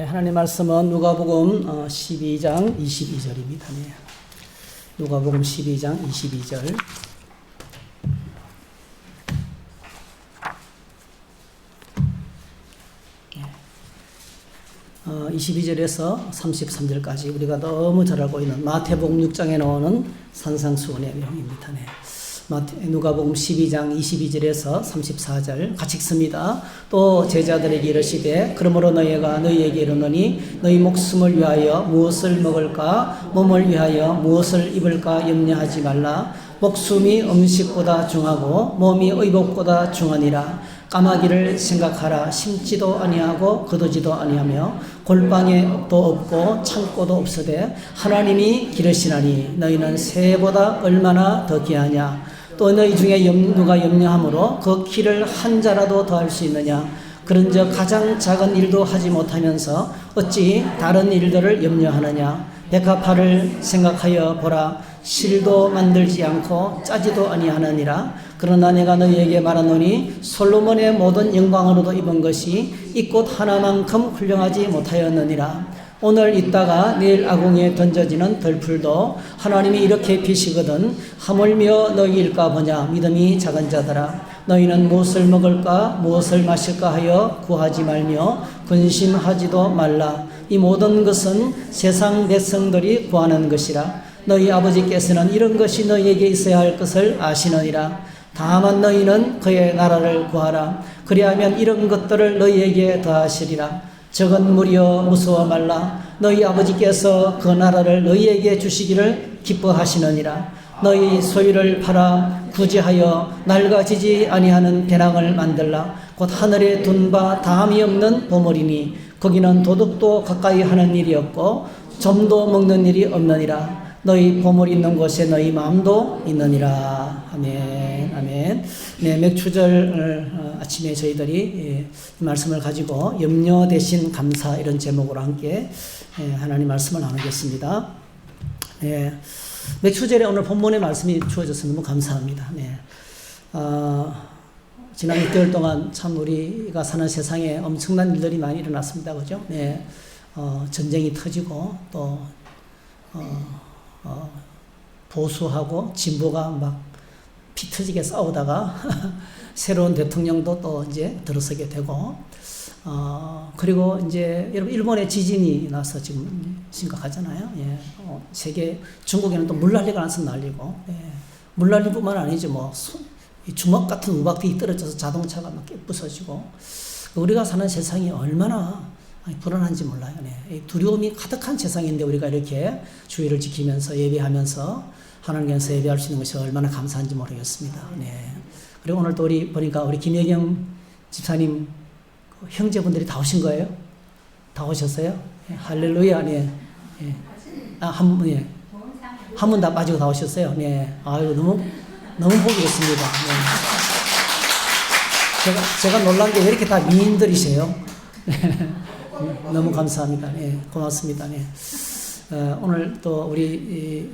하나님 말씀은 누가복음 12장 22절입니다. 네. 누가복음 12장 22절. 22절에서 33절까지 우리가 너무 잘 알고 있는 마태복음 6장에 나오는 산상수훈의 내용입니다. 네. 누가복음 12장 22절에서 34절 같이 읽습니다. 또 제자들에게 이르시되 그러므로 너희가 너희에게 이르노니 너희 목숨을 위하여 무엇을 먹을까 몸을 위하여 무엇을 입을까 염려하지 말라. 목숨이 음식보다 중하고 몸이 의복보다 중하니라. 까마귀를 생각하라. 심지도 아니하고 거두지도 아니하며 골방에 도 없고 창고도 없으되 하나님이 기르시나니 너희는 새보다 얼마나 더 귀하냐. 또 너희 중에 누가 염려함으로 그 키를 한 자라도 더할 수 있느냐. 그런즉 가장 작은 일도 하지 못하면서 어찌 다른 일들을 염려하느냐. 백합화를 생각하여 보라. 실도 만들지 않고 짜지도 아니하느니라. 그러나 내가 너희에게 말하노니 솔로몬의 모든 영광으로도 입은 것이 이 꽃 하나만큼 훌륭하지 못하였느니라. 오늘 있다가 내일 아궁이에 던져지는 덜풀도 하나님이 이렇게 비시거든 하물며 너희일까 보냐. 믿음이 작은 자들아. 너희는 무엇을 먹을까 무엇을 마실까 하여 구하지 말며 근심하지도 말라. 이 모든 것은 세상 백성들이 구하는 것이라. 너희 아버지께서는 이런 것이 너희에게 있어야 할 것을 아시느니라. 다만 너희는 그의 나라를 구하라. 그리하면 이런 것들을 너희에게 더하시리라. 적은 무리여 무서워 말라. 너희 아버지께서 그 나라를 너희에게 주시기를 기뻐하시느니라. 너희 소유를 팔아 구제하여 낡아지지 아니하는 배낭을 만들라. 곧 하늘에 둔 바 다함이 없는 보물이니 거기는 도둑도 가까이 하는 일이 없고 점도 먹는 일이 없느니라. 너희 보물 있는 곳에 너희 마음도 있느니라. 아멘. 아멘. 네, 맥추절 아침에 저희들이 이 말씀을 가지고 염려 대신 감사 이런 제목으로 함께 하나님 말씀을 나누겠습니다. 네, 맥추절에 오늘 본문의 말씀이 주어져서 너무 감사합니다. 네. 지난 6개월 동안 참 우리가 사는 세상에 엄청난 일들이 많이 일어났습니다. 그죠? 네. 전쟁이 터지고 또 보수하고 진보가 막 피 터지게 싸우다가 새로운 대통령도 또 이제 들어서게 되고 그리고 이제 여러분 일본에 지진이 나서 지금 심각하잖아요. 예. 세계 중국에는 또 물난리가 나서 난리고 예. 물난리뿐만 아니죠. 뭐 주먹 같은 우박들이 떨어져서 자동차가 막 부서지고 우리가 사는 세상이 얼마나 불안한지 몰라요. 네. 두려움이 가득한 세상인데 우리가 이렇게 주의를 지키면서 예배하면서 하나님께서 예배할 수 있는 것이 얼마나 감사한지 모르겠습니다. 네. 그리고 오늘 또 우리 보니까 우리 김혜경 집사님 형제분들이 다 오신 거예요? 다 오셨어요? 네. 할렐루야. 네. 네. 한 분, 예. 한 분 다 빠지고 다 오셨어요. 네. 아유, 너무 복이 좋습니다. 네. 제가 놀란 게 왜 이렇게 다 미인들이세요? 너무 감사합니다. 네, 고맙습니다. 네. 오늘 또 우리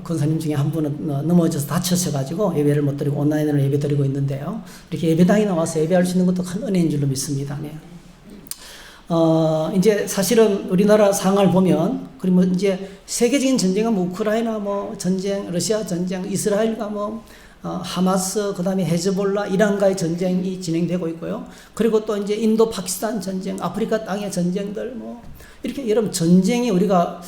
권사님 중에 한 분은 넘어져서 다쳐셔가지고 예배를 못 드리고 온라인으로 예배 드리고 있는데요. 이렇게 예배당에 나와서 예배할 수 있는 것도 큰 은혜인 줄로 믿습니다. 네. 이제 사실은 우리나라 상황을 보면 그리고 이제 세계적인 전쟁은 뭐 우크라이나 뭐 전쟁, 러시아 전쟁, 이스라엘과 뭐 하마스, 그 다음에 헤즈볼라, 이란과의 전쟁이 진행되고 있고요. 그리고 또 이제 인도, 파키스탄 전쟁, 아프리카 땅의 전쟁들, 뭐, 이렇게 여러분 전쟁이 우리가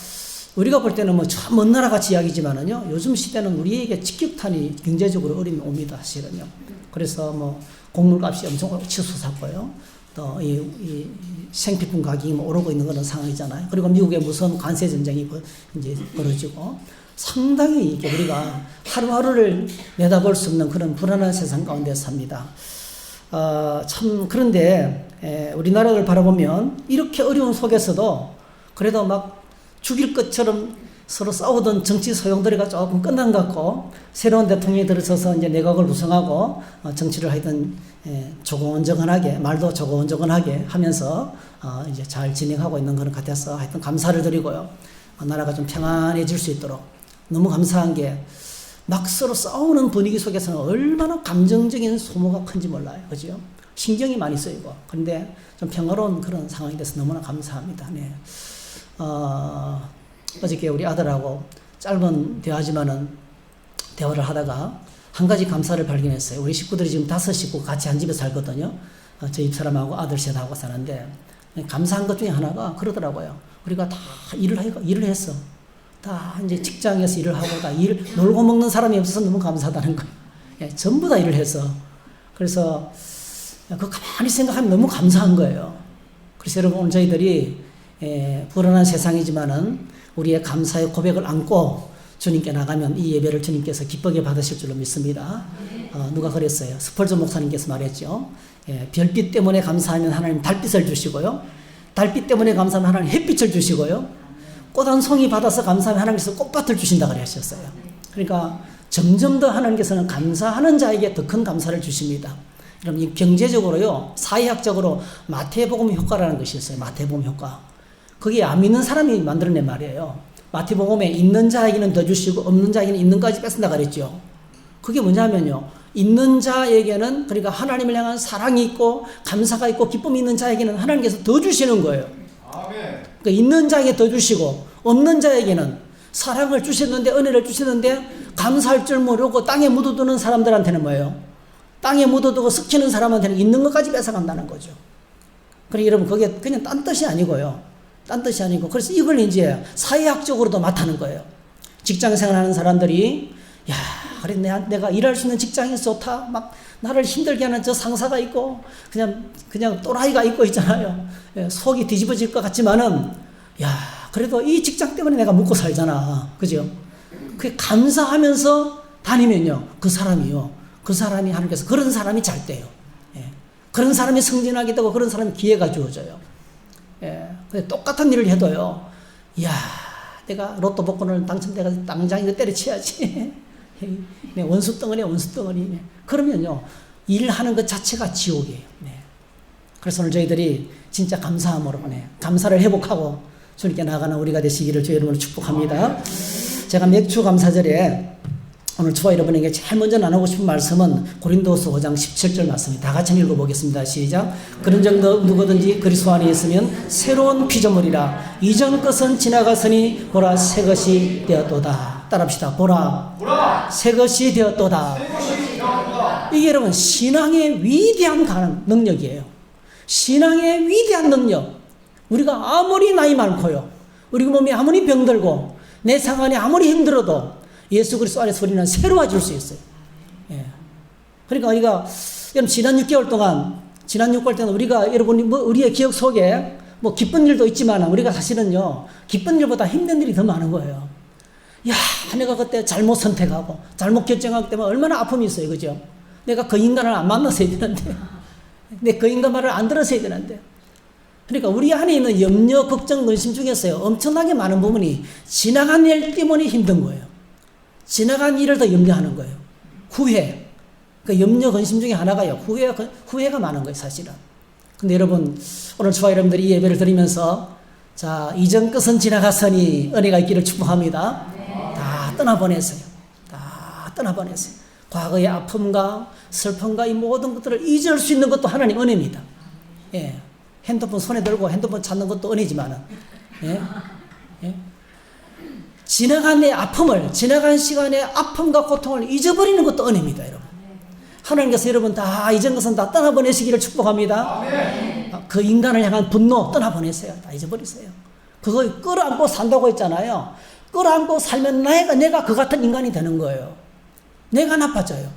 볼 때는 뭐 저 먼 나라 같이 이야기지만은요, 요즘 시대는 우리에게 직격탄이 경제적으로 어려움이 옵니다, 사실은요. 그래서 뭐, 곡물값이 엄청 치솟았고요. 또 이 생필품 가격이 뭐 오르고 있는 그런 상황이잖아요. 그리고 미국의 무서운 관세 전쟁이 이제 벌어지고, 상당히 이게 우리가 하루하루를 내다볼 수 없는 그런 불안한 세상 가운데 삽니다. 참 그런데 우리나라를 바라보면 이렇게 어려운 속에서도 그래도 막 죽일 것처럼 서로 싸우던 정치 소용돌이가 조금 끝난 것 같고 새로운 대통령이 들어서서 이제 내각을 구성하고 정치를 하여튼 조곤조곤하게 말도 조곤조곤하게 하면서 이제 잘 진행하고 있는 것 같아서 하여튼 감사를 드리고요. 나라가 좀 평안해질 수 있도록 너무 감사한 게 막 서로 싸우는 분위기 속에서는 얼마나 감정적인 소모가 큰지 몰라요. 그죠? 신경이 많이 쓰이고. 그런데 좀 평화로운 그런 상황이 돼서 너무나 감사합니다. 네. 어저께 우리 아들하고 짧은 대화지만은 대화를 하다가 한 가지 감사를 발견했어요. 우리 식구들이 지금 5식구 같이 한 집에 살거든요. 저 집사람하고 아들 셋하고 사는데 감사한 것 중에 하나가 그러더라고요. 우리가 다 일을 했어. 다 이제 직장에서 일을 하고 다 놀고 먹는 사람이 없어서 너무 감사하다는 거예요. 예, 전부 다 일을 해서. 그래서 그 가만히 생각하면 너무 감사한 거예요. 그래서 여러분 오늘 저희들이 불안한 세상이지만은 우리의 감사의 고백을 안고 주님께 나가면 이 예배를 주님께서 기쁘게 받으실 줄로 믿습니다. 누가 그랬어요? 스펄전 목사님께서 말했죠. 별빛 때문에 감사하면 하나님 달빛을 주시고요. 달빛 때문에 감사하면 하나님 햇빛을 주시고요. 꽃 한 송이 받아서 감사하면 하나님께서 꽃밭을 주신다고 하셨어요. 그러니까 점점 더 하나님께서는 감사하는 자에게 더 큰 감사를 주십니다. 여러분 경제적으로요, 사회학적으로 마태복음 효과라는 것이 있어요. 마태복음 효과. 그게 안 믿는 사람이 만들어낸 말이에요. 마태복음에 있는 자에게는 더 주시고 없는 자에게는 있는 까지 뺏는다 그랬죠. 그게 뭐냐면요, 있는 자에게는 그러니까 하나님을 향한 사랑이 있고 감사가 있고 기쁨이 있는 자에게는 하나님께서 더 주시는 거예요. 아멘. 그러니까 있는 자에게 더 주시고 없는 자에게는 사랑을 주셨는데 은혜를 주셨는데 감사할 줄 모르고 땅에 묻어두는 사람들한테는 뭐예요? 땅에 묻어두고 썩히는 사람한테는 있는 것까지 뺏어간다는 거죠. 그러니까 여러분 그게 그냥 딴 뜻이 아니고요. 딴 뜻이 아니고 그래서 이걸 이제 사회학적으로도 맡아는 거예요. 직장 생활하는 사람들이 야 그래 내가 일할 수 있는 직장이 좋다. 막 나를 힘들게 하는 저 상사가 있고 그냥 또라이가 있고 있잖아요. 속이 뒤집어질 것 같지만은 야 그래도 이 직장 때문에 내가 먹고 살잖아. 그죠? 그 감사하면서 다니면요 그 사람이 하나님께서 그런 사람이 잘 돼요. 그런 사람이 승진하게 되고 그런 사람이 기회가 주어져요. 근데 똑같은 일을 해도요, 이야, 내가 로또 복권을 당첨돼가지고 당장 이거 때려치야지. 네, 원수 덩어리. 그러면요, 일하는 것 자체가 지옥이에요. 네. 그래서 오늘 저희들이 진짜 감사함으로, 감사를 회복하고 주님께 나가는 우리가 되시기를 주의 이름으로 축복합니다. 제가 맥주 감사절에 오늘 저와 여러분에게 제일 먼저 나누고 싶은 말씀은 고린도서 5장 17절 말씀입니다. 다 같이 읽어보겠습니다. 시작. 그런 정도 누구든지 그리스도 안에 있으면 새로운 피조물이라 이전 것은 지나갔으니 보라 새 것이 되었도다. 따라합시다. 보라 새 것이 되었도다. 이게 여러분 신앙의 위대한 능력이에요. 신앙의 위대한 능력. 우리가 아무리 나이 많고요, 우리 몸이 아무리 병들고 내 상황이 아무리 힘들어도 예수 그리스도 안에서 우리는 새로워질 수 있어요. 예. 그러니까 우리가 여러분 지난 6개월 동안 우리가 여러분이 우리의 기억 속에 기쁜 일도 있지만 우리가 사실은요 기쁜 일보다 힘든 일이 더 많은 거예요. 야, 내가 그때 잘못 선택하고 잘못 결정하기 때문에 얼마나 아픔이 있어요, 그죠? 내가 그 인간을 안 만났어야 되는데, 내 그 인간 말을 안 들었어야 되는데. 그러니까 우리 안에 있는 염려, 걱정, 근심 중에서요 엄청나게 많은 부분이 지나간 일 때문에 힘든 거예요. 지나간 일을 더 염려하는 거예요. 후회. 그 염려, 근심 중에 하나가요. 후회가 많은 거예요, 사실은. 근데 여러분, 오늘 저와 여러분들이 이 예배를 드리면서, 자, 이전 것은 지나갔으니 은혜가 있기를 축복합니다. 다 떠나보내세요. 과거의 아픔과 슬픔과 이 모든 것들을 잊을 수 있는 것도 하나님 은혜입니다. 예. 핸드폰 손에 들고 핸드폰 찾는 것도 은혜지만은, 예. 지나간 내 아픔을, 지나간 시간의 아픔과 고통을 잊어버리는 것도 은혜입니다, 여러분. 하나님께서 여러분 다 이전 것은 다 떠나보내시기를 축복합니다. 아멘. 그 인간을 향한 분노 떠나보내세요. 다 잊어버리세요. 그거 끌어안고 산다고 했잖아요. 끌어안고 살면 내가 그 같은 인간이 되는 거예요. 내가 나빠져요.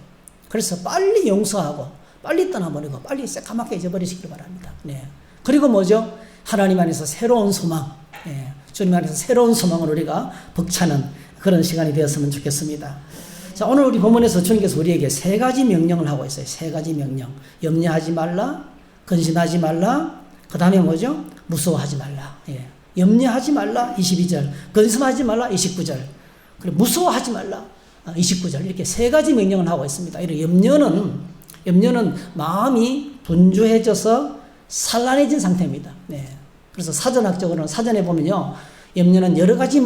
그래서 빨리 용서하고 빨리 떠나보내고 빨리 새까맣게 잊어버리시기를 바랍니다. 네. 그리고 뭐죠? 하나님 안에서 새로운 소망, 주님 안에서 새로운 소망을 우리가 벅차는 그런 시간이 되었으면 좋겠습니다. 자, 오늘 우리 본문에서 주님께서 우리에게 3가지 명령을 하고 있어요. 3가지 명령. 염려하지 말라, 근심하지 말라, 그 다음에 뭐죠? 무서워하지 말라. 예. 염려하지 말라, 22절. 근심하지 말라, 29절. 그리고 무서워하지 말라, 29절. 이렇게 3가지 명령을 하고 있습니다. 이런 염려는 마음이 분주해져서 산란해진 상태입니다. 네. 그래서 사전학적으로는 사전에 보면요, 염려는 여러 가지로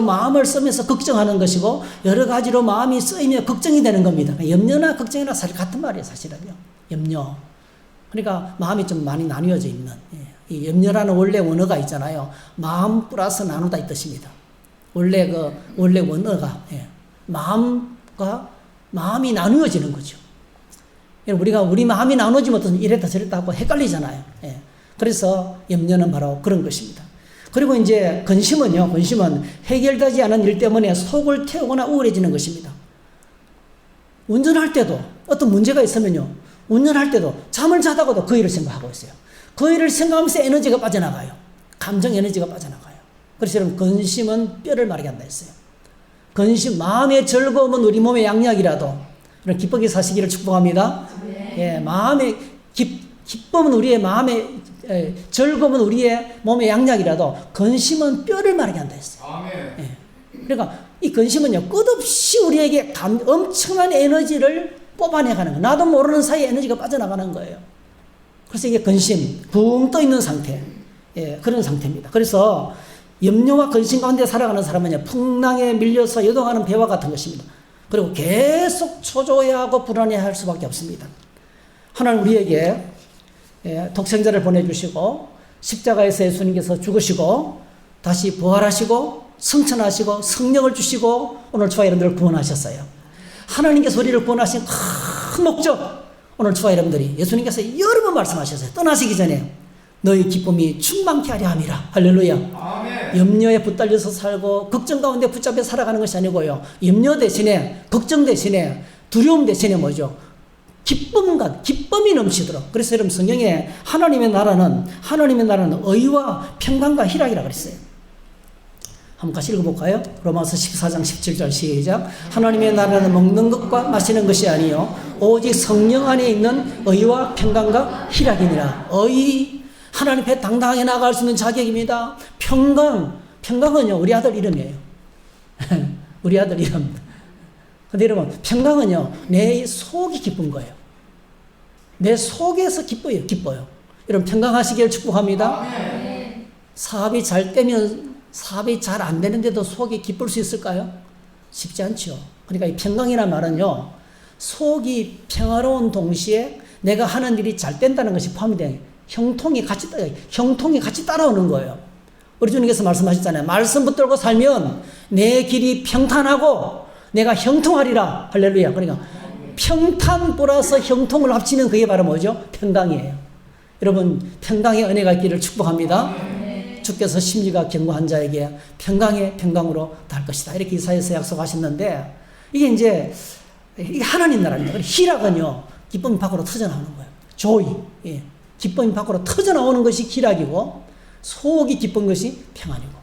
마음을 쓰면서 걱정하는 것이고 여러 가지로 마음이 쓰이며 걱정이 되는 겁니다. 염려나 걱정이나 사실 같은 말이에요, 사실은요. 염려. 그러니까 마음이 좀 많이 나뉘어져 있는, 이 염려라는 원래 원어가 있잖아요. 마음 플러스 나누다 이 뜻입니다. 원래 원어가, 마음이 나누어지는 거죠. 우리가 우리 마음이 나누어지면 어떤 이랬다 저랬다 하고 헷갈리잖아요. 그래서 염려는 바로 그런 것입니다. 그리고 이제 근심은요, 근심은 해결되지 않은 일 때문에 속을 태우거나 우울해지는 것입니다. 운전할 때도 어떤 문제가 있으면요, 운전할 때도 잠을 자다가도 그 일을 생각하고 있어요. 그 일을 생각하면서 에너지가 빠져나가요. 감정 에너지가 빠져나가요. 그래서 여러분, 근심은 뼈를 마르게 한다 했어요. 근심, 마음의 즐거움은 우리 몸의 양약이라도, 기쁘게 사시기를 축복합니다. 예, 마음의 기쁨은 우리의 마음의 즐거움은 우리의 몸의 양약이라도 근심은 뼈를 마르게 한다 했어요. 예. 그러니까 이 근심은요, 끝없이 우리에게 엄청난 에너지를 뽑아내가는 거예요. 나도 모르는 사이에 에너지가 빠져나가는 거예요. 그래서 이게 근심, 붕 떠 있는 상태, 그런 상태입니다. 그래서 염려와 근심 가운데 살아가는 사람은요, 풍랑에 밀려서 요동하는 배와 같은 것입니다. 그리고 계속 초조해하고 불안해할 수밖에 없습니다. 하나님 우리에게 독생자를 보내주시고 십자가에서 예수님께서 죽으시고 다시 부활하시고 승천하시고 성령을 주시고 오늘 저와 여러분들을 구원하셨어요. 하나님께서 우리를 구원하신 큰 목적, 오늘 저와 여러분들이 예수님께서 여러 번 말씀하셨어요. 떠나시기 전에 너희 기쁨이 충만케 하려 함이라. 할렐루야. 아멘. 염려에 붙들려서 살고 걱정 가운데 붙잡혀 살아가는 것이 아니고요, 염려 대신에, 걱정 대신에, 두려움 대신에 뭐죠? 기쁨이 넘치도록. 그래서 여러분, 성경에 하나님의 나라는 의와 평강과 희락이라고 그랬어요. 한번 같이 읽어볼까요? 로마서 14장 17절 시작. 하나님의 나라는 먹는 것과 마시는 것이 아니요 오직 성령 안에 있는 의와 평강과 희락이니라. 의, 하나님 앞에 당당하게 나아갈 수 있는 자격입니다. 평강은요, 우리 아들 이름이에요. 우리 아들 이름. 근데 여러분, 평강은요, 내 속이 기쁜 거예요. 내 속에서 기뻐요. 여러분, 평강하시기를 축복합니다. 아멘. 사업이 잘 되면 사업이 잘 안 되는데도 속이 기쁠 수 있을까요? 쉽지 않죠. 그러니까 이 평강이라는 말은요, 속이 평화로운 동시에 내가 하는 일이 잘 된다는 것이 포함이 돼요. 형통이 같이 따라오는 거예요. 우리 주님께서 말씀하셨잖아요. 말씀 붙들고 살면 내 길이 평탄하고 내가 형통하리라. 할렐루야. 그러니까 평탄 플러스 형통을 합치면 그게 바로 뭐죠? 평강이에요. 여러분, 평강의 은혜가 있기를 축복합니다. 주께서 심리가 견고한 자에게 평강으로 달 것이다. 이렇게 이사야서 약속하셨는데, 이게 하나님 나라입니다. 희락은요, 기쁨이 밖으로 터져나오는 거예요. 조이. 기쁨이 밖으로 터져나오는 것이 희락이고, 속이 기쁜 것이 평안이고,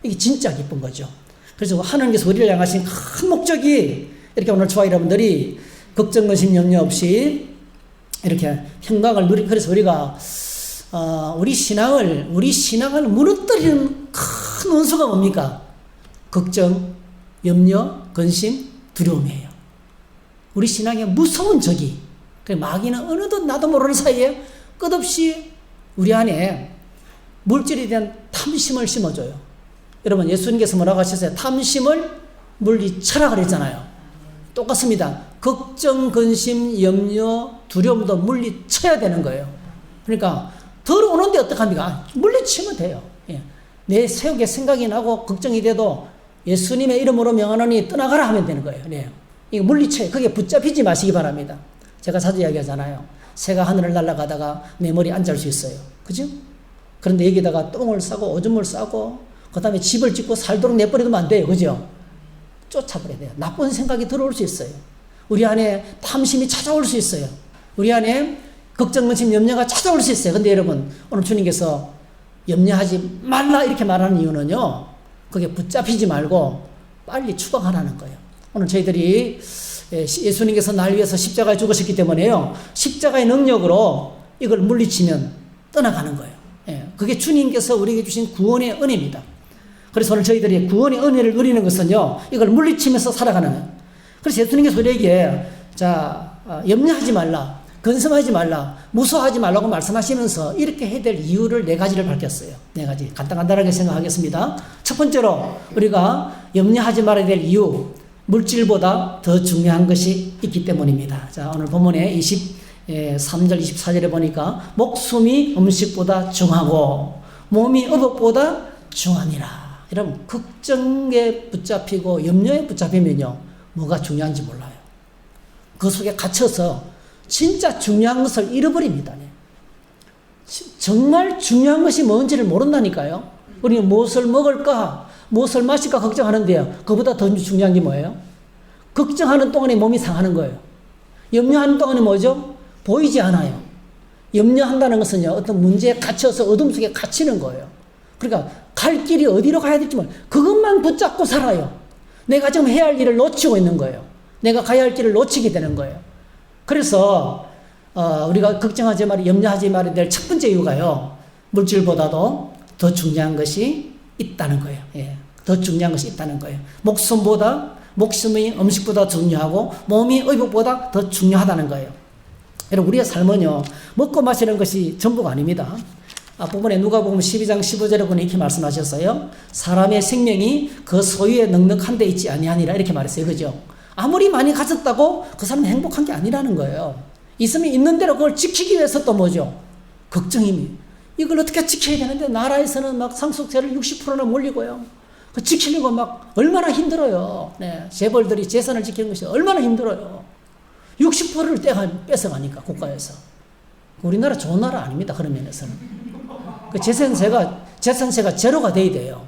이게 진짜 기쁜 거죠. 그래서 하나님께서 우리를 향하신 큰 목적이, 이렇게 오늘 저와 여러분들이 걱정, 근심, 염려 없이 이렇게 평강을 그래서 우리가 우리 신앙을 무너뜨리는 큰 원수가 뭡니까? 걱정, 염려, 근심, 두려움이에요. 우리 신앙의 무서운 적이. 마귀는 어느덧 나도 모르는 사이에 끝없이 우리 안에 물질에 대한 탐심을 심어줘요. 여러분, 예수님께서 뭐라고 하셨어요? 탐심을 물리쳐라 그랬잖아요. 똑같습니다. 걱정, 근심, 염려, 두려움도 물리쳐야 되는 거예요. 그러니까 들어오는데 어떡합니까? 물리치면 돼요. 내 속에 생각이 나고 걱정이 돼도 예수님의 이름으로 명하노니 떠나가라 하면 되는 거예요. 네. 이거 물리쳐요. 그게 붙잡히지 마시기 바랍니다. 제가 자주 이야기하잖아요. 새가 하늘을 날아가다가 내 머리에 앉을 수 있어요. 그죠? 그런데 여기다가 똥을 싸고 오줌을 싸고 그 다음에 집을 짓고 살도록 내버려두면 안 돼요. 그죠? 쫓아버려야 돼요. 나쁜 생각이 들어올 수 있어요. 우리 안에 탐심이 찾아올 수 있어요. 우리 안에 걱정, 근심, 염려가 찾아올 수 있어요. 근데 여러분, 오늘 주님께서 염려하지 말라 이렇게 말하는 이유는요, 그게 붙잡히지 말고 빨리 추방하라는 거예요. 오늘 저희들이 예수님께서 날 위해서 십자가에 죽으셨기 때문에요, 십자가의 능력으로 이걸 물리치면 떠나가는 거예요. 그게 주님께서 우리에게 주신 구원의 은혜입니다. 그래서 오늘 저희들이 구원의 은혜를 누리는 것은요, 이걸 물리치면서 살아가는 거예요. 그래서 예수님께서 우리에게 염려하지 말라, 근심하지 말라, 무서워하지 말라고 말씀하시면서 이렇게 해야 될 이유를 4가지를 밝혔어요. 4가지. 간단하게 생각하겠습니다. 첫 번째로 우리가 염려하지 말아야 될 이유, 물질보다 더 중요한 것이 있기 때문입니다. 자, 오늘 본문의 3절 24절에 보니까 목숨이 음식보다 중하고 몸이 의복보다 중하니라. 여러분, 걱정에 붙잡히고 염려에 붙잡히면요, 뭐가 중요한지 몰라요. 그 속에 갇혀서 진짜 중요한 것을 잃어버립니다. 정말 중요한 것이 뭔지를 모른다니까요. 우리는 무엇을 먹을까, 무엇을 마실까 걱정하는데요, 그보다 더 중요한 게 뭐예요? 걱정하는 동안에 몸이 상하는 거예요. 염려하는 동안에 뭐죠? 보이지 않아요. 염려한다는 것은요, 어떤 문제에 갇혀서 어둠 속에 갇히는 거예요. 그러니까 갈 길이 어디로 가야 될지 몰라요. 그것만 붙잡고 살아요. 내가 지금 해야 할 일을 놓치고 있는 거예요. 내가 가야 할 길을 놓치게 되는 거예요. 그래서 우리가 걱정하지 말이, 염려하지 말아야 될 첫 번째 이유가요, 물질보다도 더 중요한 것이 있다는 거예요. 예, 더 중요한 것이 있다는 거예요. 목숨이 음식보다 중요하고 몸이 의복보다 더 중요하다는 거예요. 여러분, 우리의 삶은요, 먹고 마시는 것이 전부가 아닙니다. 앞부분에 누가복음 12장 15절에 보니 이렇게 말씀하셨어요. 사람의 생명이 그 소유에 넉넉한 데 있지 아니하니라, 이렇게 말했어요. 그죠? 아무리 많이 가졌다고 그 사람은 행복한 게 아니라는 거예요. 있으면 있는 대로 그걸 지키기 위해서 또 뭐죠? 걱정이. 이걸 어떻게 지켜야 되는데 나라에서는 막 상속세를 60%나 몰리고요. 그 지키려고 막 얼마나 힘들어요. 네, 재벌들이 재산을 지키는 것이 얼마나 힘들어요. 60%를 뺏어가니까 국가에서. 우리나라 좋은 나라 아닙니다. 그런 면에서는. 그 재산세가 제로가 돼야 돼요.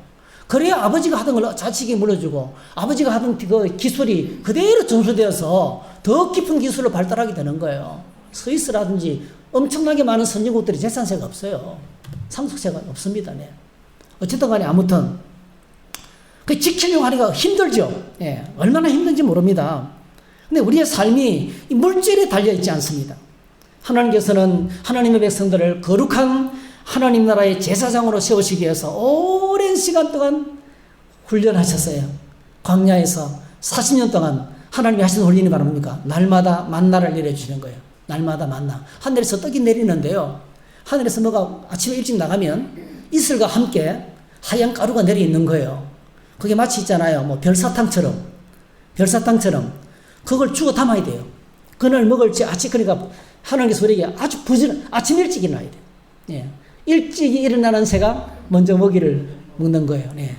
그래야 아버지가 하던 걸 자식이 물려주고 아버지가 하던 그 기술이 그대로 전수되어서 더 깊은 기술로 발달하게 되는 거예요. 스위스라든지 엄청나게 많은 선진국들이 재산세가 없어요. 상속세가 없습니다. 네. 어쨌든 간에 아무튼 그 지키려고 하니까 힘들죠. 예, 얼마나 힘든지 모릅니다. 근데 우리의 삶이 이 물질에 달려있지 않습니다. 하나님께서는 하나님의 백성들을 거룩한 하나님 나라의 제사장으로 세우시기 위해서 오랜 시간 동안 훈련하셨어요. 광야에서 40년 동안 하나님이 하신 훈련이 바랍니까? 날마다 만나를 내려주시는 거예요. 날마다 만나. 하늘에서 떡이 내리는데요, 하늘에서 뭐가 아침에 일찍 나가면 이슬과 함께 하얀 가루가 내려 있는 거예요. 그게 마치 있잖아요, 뭐 별사탕처럼 그걸 주워 담아야 돼요. 그날 먹을지 그러니까 하나님께서 우리에게 아주 아침 일찍 일어나야 돼요. 예. 일찍 일어나는 새가 먼저 먹이를 먹는 거예요. 네.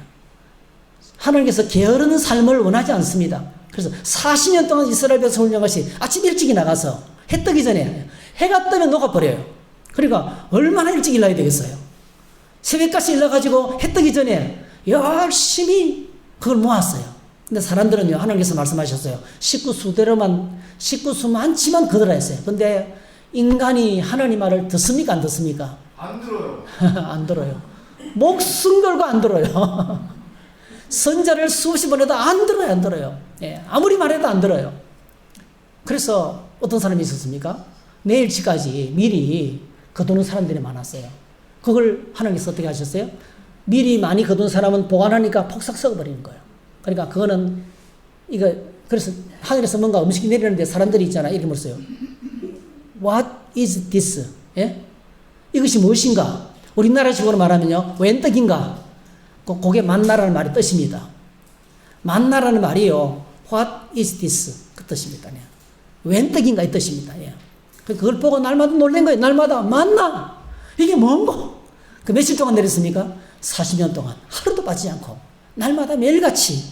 하나님께서 게으른 삶을 원하지 않습니다. 그래서 40년 동안 이스라엘 백성 훈련하시 아침 일찍이 나가서 해 뜨기 전에, 해가 뜨면 녹아버려요. 그러니까 얼마나 일찍 일어나야 되겠어요. 새벽까지 일어나가지고 해 뜨기 전에 열심히 그걸 모았어요. 근데 사람들은요, 하나님께서 말씀하셨어요. 식구수 많지만 거들어 했어요. 근데 인간이 하나님 말을 듣습니까? 안 듣습니까? 안 들어요. 안 들어요. 목숨 걸고 안 들어요. 선자를 수없이 보내도 안 들어요. 예, 아무리 말해도 안 들어요. 그래서 어떤 사람이 있었습니까? 내일치까지 미리 거두는 사람들이 많았어요. 그걸 하나님께서 어떻게 하셨어요? 미리 많이 거둔 사람은 보관하니까 폭삭 썩어버리는 거예요. 그러니까 그거는 그래서 하늘에서 뭔가 음식이 내리는데 사람들이 있잖아요. 이렇게 물었어요. What is this? 예? 이것이 무엇인가? 우리나라 식으로 말하면요, 웬 떡인가? 그게 만나라는 말이 뜻입니다. 만나라는 말이요, What is this? 그 뜻입니다. 네. 웬 떡인가 이 뜻입니다. 예. 그걸 보고 날마다 놀란 거예요. 날마다 만나! 이게 뭔고? 그 며칠 동안 내렸습니까? 40년 동안 하루도 빠지지 않고 날마다 매일같이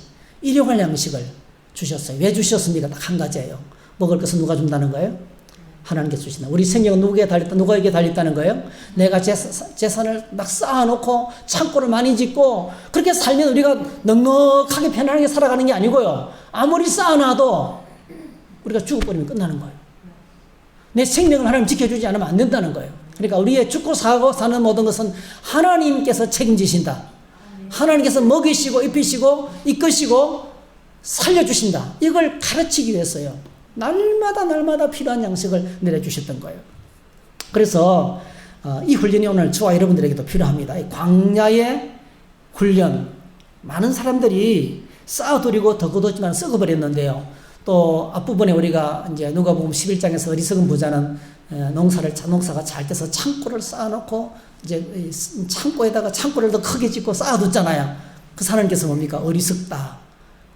일용할 양식을 주셨어요. 왜 주셨습니까? 딱 한 가지예요. 먹을 것은 누가 준다는 거예요? 하나님께서 주신다. 우리 생명은 누구에게 달렸다는 거예요? 내가 재산을 막 쌓아놓고 창고를 많이 짓고 그렇게 살면 우리가 넉넉하게 편안하게 살아가는 게 아니고요, 아무리 쌓아놔도 우리가 죽어버리면 끝나는 거예요. 내 생명을 하나님 지켜주지 않으면 안 된다는 거예요. 그러니까 우리의 죽고 사고 사는 모든 것은 하나님께서 책임지신다. 하나님께서 먹이시고 입히시고 이끄시고 살려주신다. 이걸 가르치기 위해서요, 날마다 필요한 양식을 내려주셨던 거예요. 그래서 이 훈련이 오늘 저와 여러분들에게도 필요합니다. 이 광야의 훈련, 많은 사람들이 쌓아두리고 더 거뒀지만 썩어버렸는데요. 또 앞부분에 우리가 이제 누가복음 11장에서 어리석은 부자는 농사가 잘 돼서 창고를 쌓아놓고 이제 창고에다가 창고를 더 크게 짓고 쌓아뒀잖아요. 그 사람께서 뭡니까? 어리석다.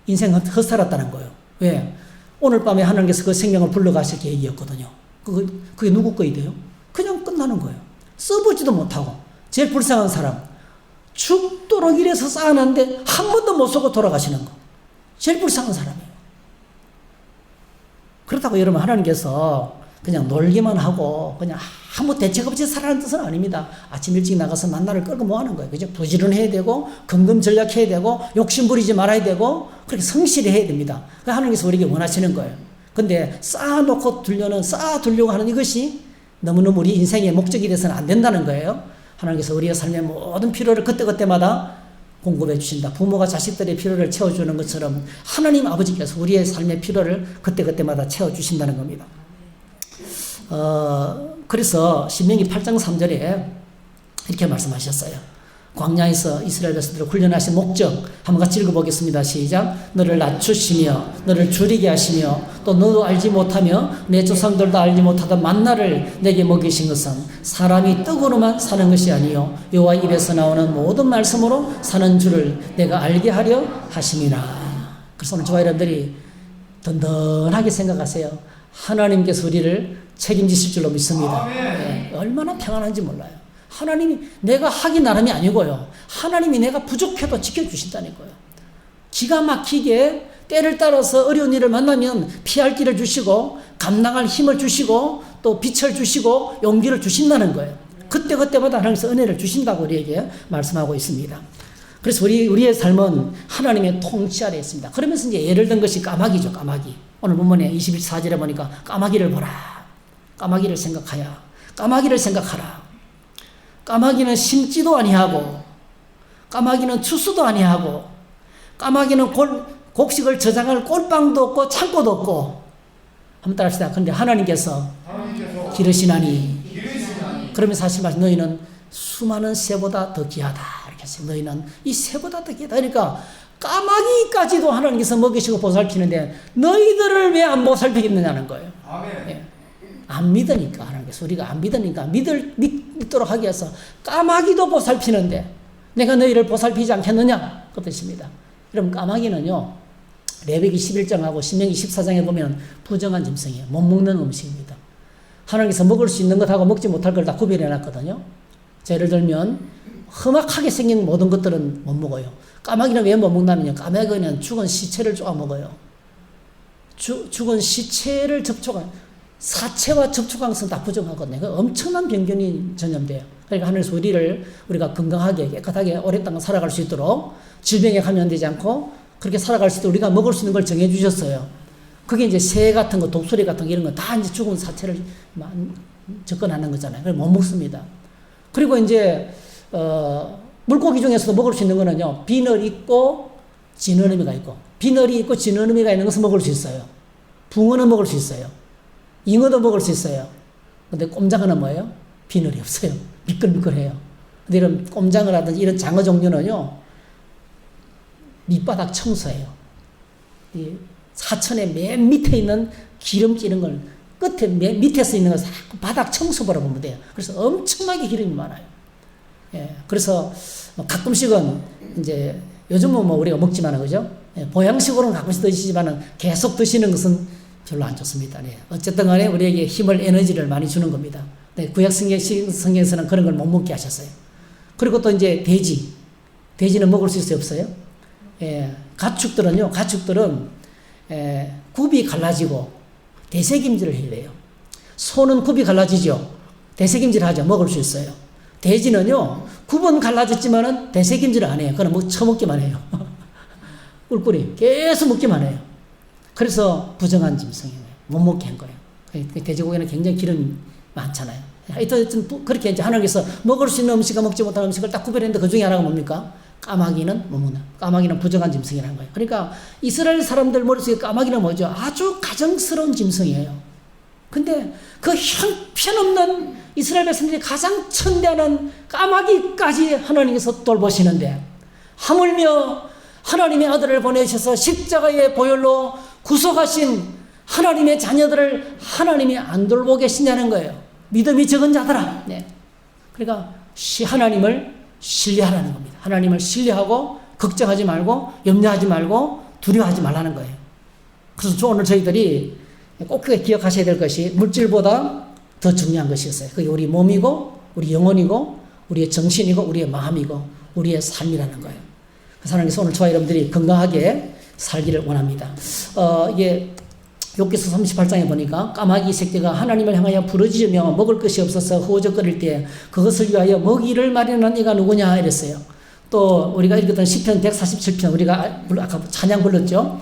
인생 헛살았다는 거예요. 왜? 오늘 밤에 하나님께서 그 생명을 불러가실 계획이었거든요. 그게 누구 거이 돼요? 그냥 끝나는 거예요. 써보지도 못하고. 제일 불쌍한 사람. 죽도록 이래서 쌓아놨는데 한 번도 못 쓰고 돌아가시는 거. 제일 불쌍한 사람이에요. 그렇다고 여러분 하나님께서 그냥 놀기만 하고 그냥 아무 대책 없이 살아가는 뜻은 아닙니다. 아침 일찍 나가서 만나를 끌고 뭐 하는 거예요. 그죠? 부지런해야 되고 근검전략해야 되고 욕심 부리지 말아야 되고 그렇게 성실해야 됩니다. 하나님께서 우리에게 원하시는 거예요. 근데 쌓아놓고 쌓아두려고 하는 이것이 너무너무 우리 인생의 목적이 돼서는 안 된다는 거예요. 하나님께서 우리의 삶의 모든 필요를 그때그때마다 공급해 주신다. 부모가 자식들의 필요를 채워주는 것처럼 하나님 아버지께서 우리의 삶의 필요를 그때그때마다 채워주신다는 겁니다. 그래서 신명기 8장 3절에 이렇게 말씀하셨어요. 광야에서 이스라엘 백성들을 훈련하신 목적 한번 같이 읽어보겠습니다. 시작. 너를 낮추시며 너를 줄이게 하시며 또 너도 알지 못하며 내 조상들도 알지 못하던 만나를 내게 먹이신 것은 사람이 떡으로만 사는 것이 아니요 여호와 입에서 나오는 모든 말씀으로 사는 줄을 내가 알게 하려 하심이라. 그래서 오늘 저와 여러분들이 든든하게 생각하세요. 하나님께서 우리를 책임지실 줄로 믿습니다. 네, 얼마나 평안한지 몰라요. 하나님이 내가 하기 나름이 아니고요. 하나님이 내가 부족해도 지켜주신다는 거예요. 기가 막히게 때를 따라서 어려운 일을 만나면 피할 길을 주시고 감당할 힘을 주시고 또 빛을 주시고 용기를 주신다는 거예요. 그때그때마다 하나님께서 은혜를 주신다고 우리에게 말씀하고 있습니다. 그래서 우리의 삶은 하나님의 통치 아래에 있습니다. 그러면서 이제 예를 든 것이 까마귀죠. 까마귀. 오늘 본문에 24절에 보니까 까마귀를 보라. 까마귀를 생각하야. 까마귀를 생각하라. 까마귀는 심지도 아니하고 까마귀는 추수도 아니하고 까마귀는 곡식을 저장할 꼴방도 없고 창고도 없고 한번 따라합시다. 그런데 하나님께서 기르시나니 그러면 사실 말씀 너희는 수많은 새보다 더 귀하다 이렇게 했어요. 너희는 이 새보다 더 귀하다. 그러니까 까마귀까지도 하나님께서 먹이시고 보살피는데 너희들을 왜 안 보살피겠느냐는 거예요. 예. 안 믿으니까 하나님께서 우리가 안 믿으니까 믿도록 하기 위해서 까마귀도 보살피는데 내가 너희를 보살피지 않겠느냐 그 뜻입니다. 여러분 까마귀는요 레위기 11장하고 신명기 14장에 보면 부정한 짐승이에요. 못 먹는 음식입니다. 하나님께서 먹을 수 있는 것하고 먹지 못할 걸 다 구별해 놨거든요. 예를 들면 험악하게 생긴 모든 것들은 못 먹어요. 까마귀는 왜 못 먹냐면요. 까마귀는 죽은 시체를 쪼아 먹어요. 죽은 시체를 사체와 접촉한 것은 다 부정하거든요. 엄청난 병균이 전염돼요. 그러니까 하늘에서 우리가 건강하게 깨끗하게 오랫동안 살아갈 수 있도록 질병에 감염되지 않고 그렇게 살아갈 수 있도록 우리가 먹을 수 있는 걸 정해 주셨어요. 그게 이제 새 같은 거, 독수리 같은 거 이런 거 다 이제 죽은 사체를 접근하는 거잖아요. 그래서 못 먹습니다. 그리고 이제 물고기 중에서도 먹을 수 있는 거는요. 비늘 있고 진어미가 있고 비늘이 있고 진어미가 있는 것은 먹을 수 있어요. 붕어는 먹을 수 있어요. 잉어도 먹을 수 있어요. 근데 꼼장어는 뭐예요? 비늘이 없어요. 미끌미끌해요. 근데 이런 꼼장어라든지 이런 장어 종류는요, 밑바닥 청소해요. 이 사천의 맨 밑에 있는 기름기 이런 걸 끝에 맨 밑에서 있는 걸 바닥 청소보라 보면 돼요. 그래서 엄청나게 기름이 많아요. 예, 그래서 가끔씩은 이제 요즘은 뭐 우리가 먹지만 그죠? 예, 보양식으로는 가끔씩 드시지만은 계속 드시는 것은 별로 안 좋습니다. 네. 어쨌든 간에 우리에게 힘을, 에너지를 많이 주는 겁니다. 네, 구약 성경에서는 그런 걸 못 먹게 하셨어요. 그리고 또 이제 돼지는 먹을 수 있어요, 없어요? 예, 가축들은 굽이 갈라지고 대세김질을 해야 돼요. 소는 굽이 갈라지죠. 대세김질 하죠. 먹을 수 있어요. 돼지는요, 굽은 갈라졌지만은 대세김질을 안 해요. 그건 뭐 처먹기만 해요. 꿀꿀이 계속 먹기만 해요. 그래서 부정한 짐승이에요. 못 먹게 한 거예요. 돼지고기는 굉장히 기름이 많잖아요. 하여튼 그렇게 이제 하나님께서 먹을 수 있는 음식과 먹지 못하는 음식을 딱 구별했는데 그 중에 하나가 뭡니까? 까마귀는 못 먹는. 까마귀는 부정한 짐승이라는 거예요. 그러니까 이스라엘 사람들 머릿속에 까마귀는 뭐죠? 아주 가정스러운 짐승이에요. 근데 그 형편없는 이스라엘 백성들이 가장 천대하는 까마귀까지 하나님께서 돌보시는데 하물며 하나님의 아들을 보내셔서 십자가의 보혈로 구속하신 하나님의 자녀들을 하나님이 안 돌보고 계시냐는 거예요. 믿음이 적은 자들아. 네. 그러니까 하나님을 신뢰하라는 겁니다. 하나님을 신뢰하고 걱정하지 말고 염려하지 말고 두려워하지 말라는 거예요. 그래서 오늘 저희들이 꼭 기억하셔야 될 것이 물질보다 더 중요한 것이었어요. 그게 우리 몸이고, 우리 영혼이고, 우리의 정신이고, 우리의 마음이고, 우리의 삶이라는 거예요. 하나님께서 오늘 저와 여러분들이 건강하게 살기를 원합니다. 이게 욥기서 38장에 보니까 까마귀 새끼가 하나님을 향하여 부르짖으며 먹을 것이 없어서 허우적거릴 때 그것을 위하여 먹이를 마련한 이가 누구냐 이랬어요. 또 우리가 읽었던 시편 147편 우리가 아까 찬양 불렀죠.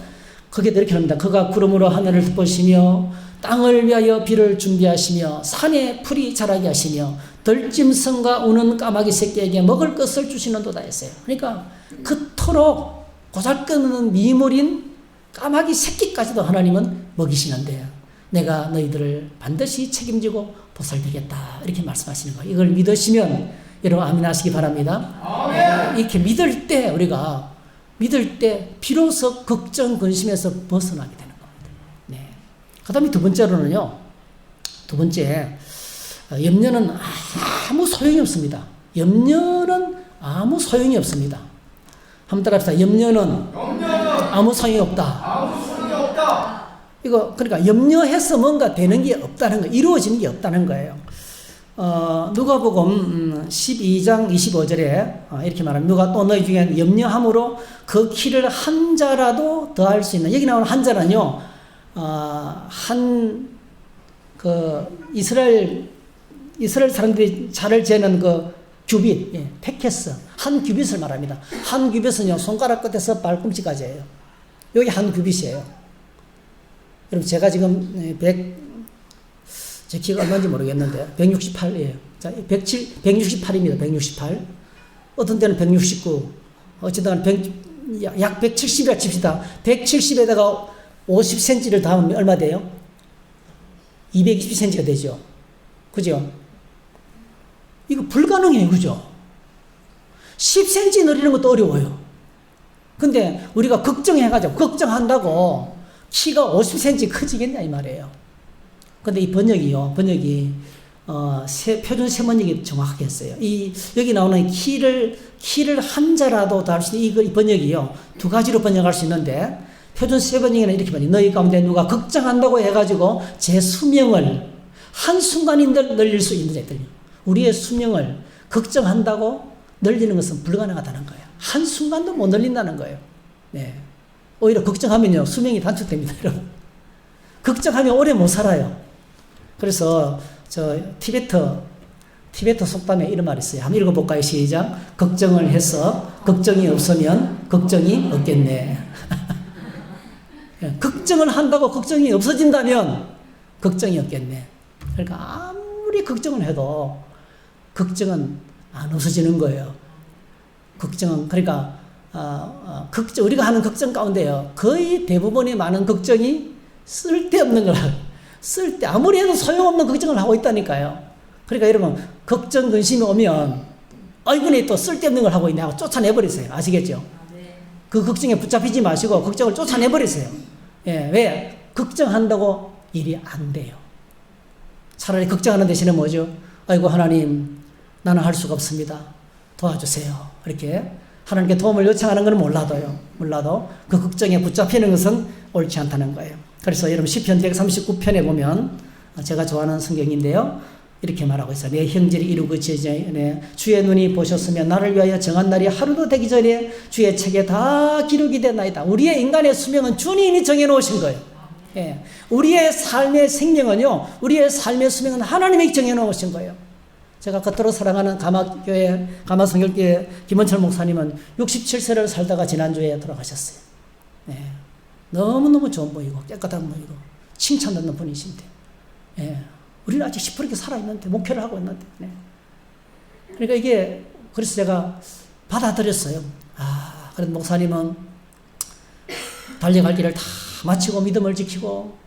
거기에 이렇게 합니다. 그가 구름으로 하늘을 덮으시며 땅을 위하여 비를 준비하시며 산에 풀이 자라게 하시며 들짐승과 우는 까마귀 새끼에게 먹을 것을 주시는도다 했어요. 그러니까 그토록 보잘것없는 미물인 까마귀 새끼까지도 하나님은 먹이시는데 내가 너희들을 반드시 책임지고 보살피겠다 이렇게 말씀하시는 거예요. 이걸 믿으시면 여러분 아멘 하시기 바랍니다. 아멘. 이렇게 믿을 때 우리가 믿을 때 비로소 걱정 근심에서 벗어나게 되는 겁니다. 네. 그 다음에 두 번째로는요. 두 번째 염려는 아무 소용이 없습니다. 염려는 아무 소용이 없습니다. 한번 따라합시다. 염려는 아무 소용이 없다. 이거 그러니까 염려해서 뭔가 되는 게 없다는 거, 이루어지는 게 없다는 거예요. 누가복음 12장 25절에 이렇게 말합니다. 누가 또 너희 중에 염려함으로 그 키를 한 자라도 더할 수 있는, 여기 나오는 한 자는요, 이스라엘 사람들이 자를 재는 그 규빗, 페케스, 한 규빗을 말합니다. 한 규빗은요, 손가락 끝에서 발꿈치까지예요. 여기 한 규빗이에요. 여러분, 제가 지금 제 키가 얼마인지 모르겠는데, 168이에요. 자, 168입니다. 168. 어떤 때는 169, 어쨌든 약 170이라 칩시다. 170에다가 50cm를 더하면 얼마 돼요? 220cm가 되죠. 그죠? 이거 불가능해요. 그죠? 10cm 늘리는 것도 어려워요. 근데 우리가 걱정해가지고, 걱정한다고 키가 50cm 커지겠냐, 이 말이에요. 근데 이 번역이, 표준 세번역이 정확하게 했어요. 여기 나오는 키를 한 자라도 더 할 수 있는 이 번역이요. 두 가지로 번역할 수 있는데, 표준 세번역에는 이렇게 말해요. 너희 가운데 누가 걱정한다고 해가지고 제 수명을 한순간인들 늘릴 수 있는 자들이요. 우리의 수명을 걱정한다고 늘리는 것은 불가능하다는 거예요. 한순간도 못 늘린다는 거예요. 네. 오히려 걱정하면요, 수명이 단축됩니다, 여러분. 걱정하면 오래 못 살아요. 그래서, 티베트 속담에 이런 말이 있어요. 한번 읽어볼까요? 시작. 걱정을 해서 걱정이 없으면 걱정이 없겠네. 걱정을 한다고 걱정이 없어진다면 걱정이 없겠네. 그러니까 아무리 걱정을 해도 걱정은 안 없어지는 거예요. 걱정은, 그러니까, 우리가 하는 걱정 가운데요, 거의 대부분의 많은 걱정이 쓸데없는 걸, 아무리 해도 소용없는 걱정을 하고 있다니까요. 그러니까 여러분, 걱정, 근심이 오면, 이번에 또 쓸데없는 걸 하고 있네 하고 쫓아내버리세요. 아시겠죠? 그 걱정에 붙잡히지 마시고 걱정을 쫓아내버리세요. 예, 왜? 걱정한다고 일이 안 돼요. 차라리 걱정하는 대신에 뭐죠? 아이고, 하나님, 나는 할 수가 없습니다. 도와주세요. 이렇게 하나님께 도움을 요청하는 건 몰라도 그 걱정에 붙잡히는 것은 옳지 않다는 거예요. 그래서 여러분 시편 139편에 보면 제가 좋아하는 성경인데요. 이렇게 말하고 있어요. 내 형제를 이루고 지전에 주의 눈이 보셨으면 나를 위하여 정한 날이 하루도 되기 전에 주의 책에 다 기록이 됐나이다. 우리의 인간의 수명은 주님이 정해놓으신 거예요. 예. 우리의 삶의 생명은요, 우리의 삶의 수명은 하나님이 정해놓으신 거예요. 제가 겉으로 사랑하는 가마성결교회 김원철 목사님은 67세를 살다가 지난주에 돌아가셨어요. 예. 너무너무 좋은 분이고 깨끗한 분이고 칭찬받는 분이신데, 예. 우리는 아직 시퍼렇게 살아있는데, 목회를 하고 있는데, 네. 그러니까 이게, 그래서 제가 받아들였어요. 그래도 목사님은 달려갈 길을 다 마치고 믿음을 지키고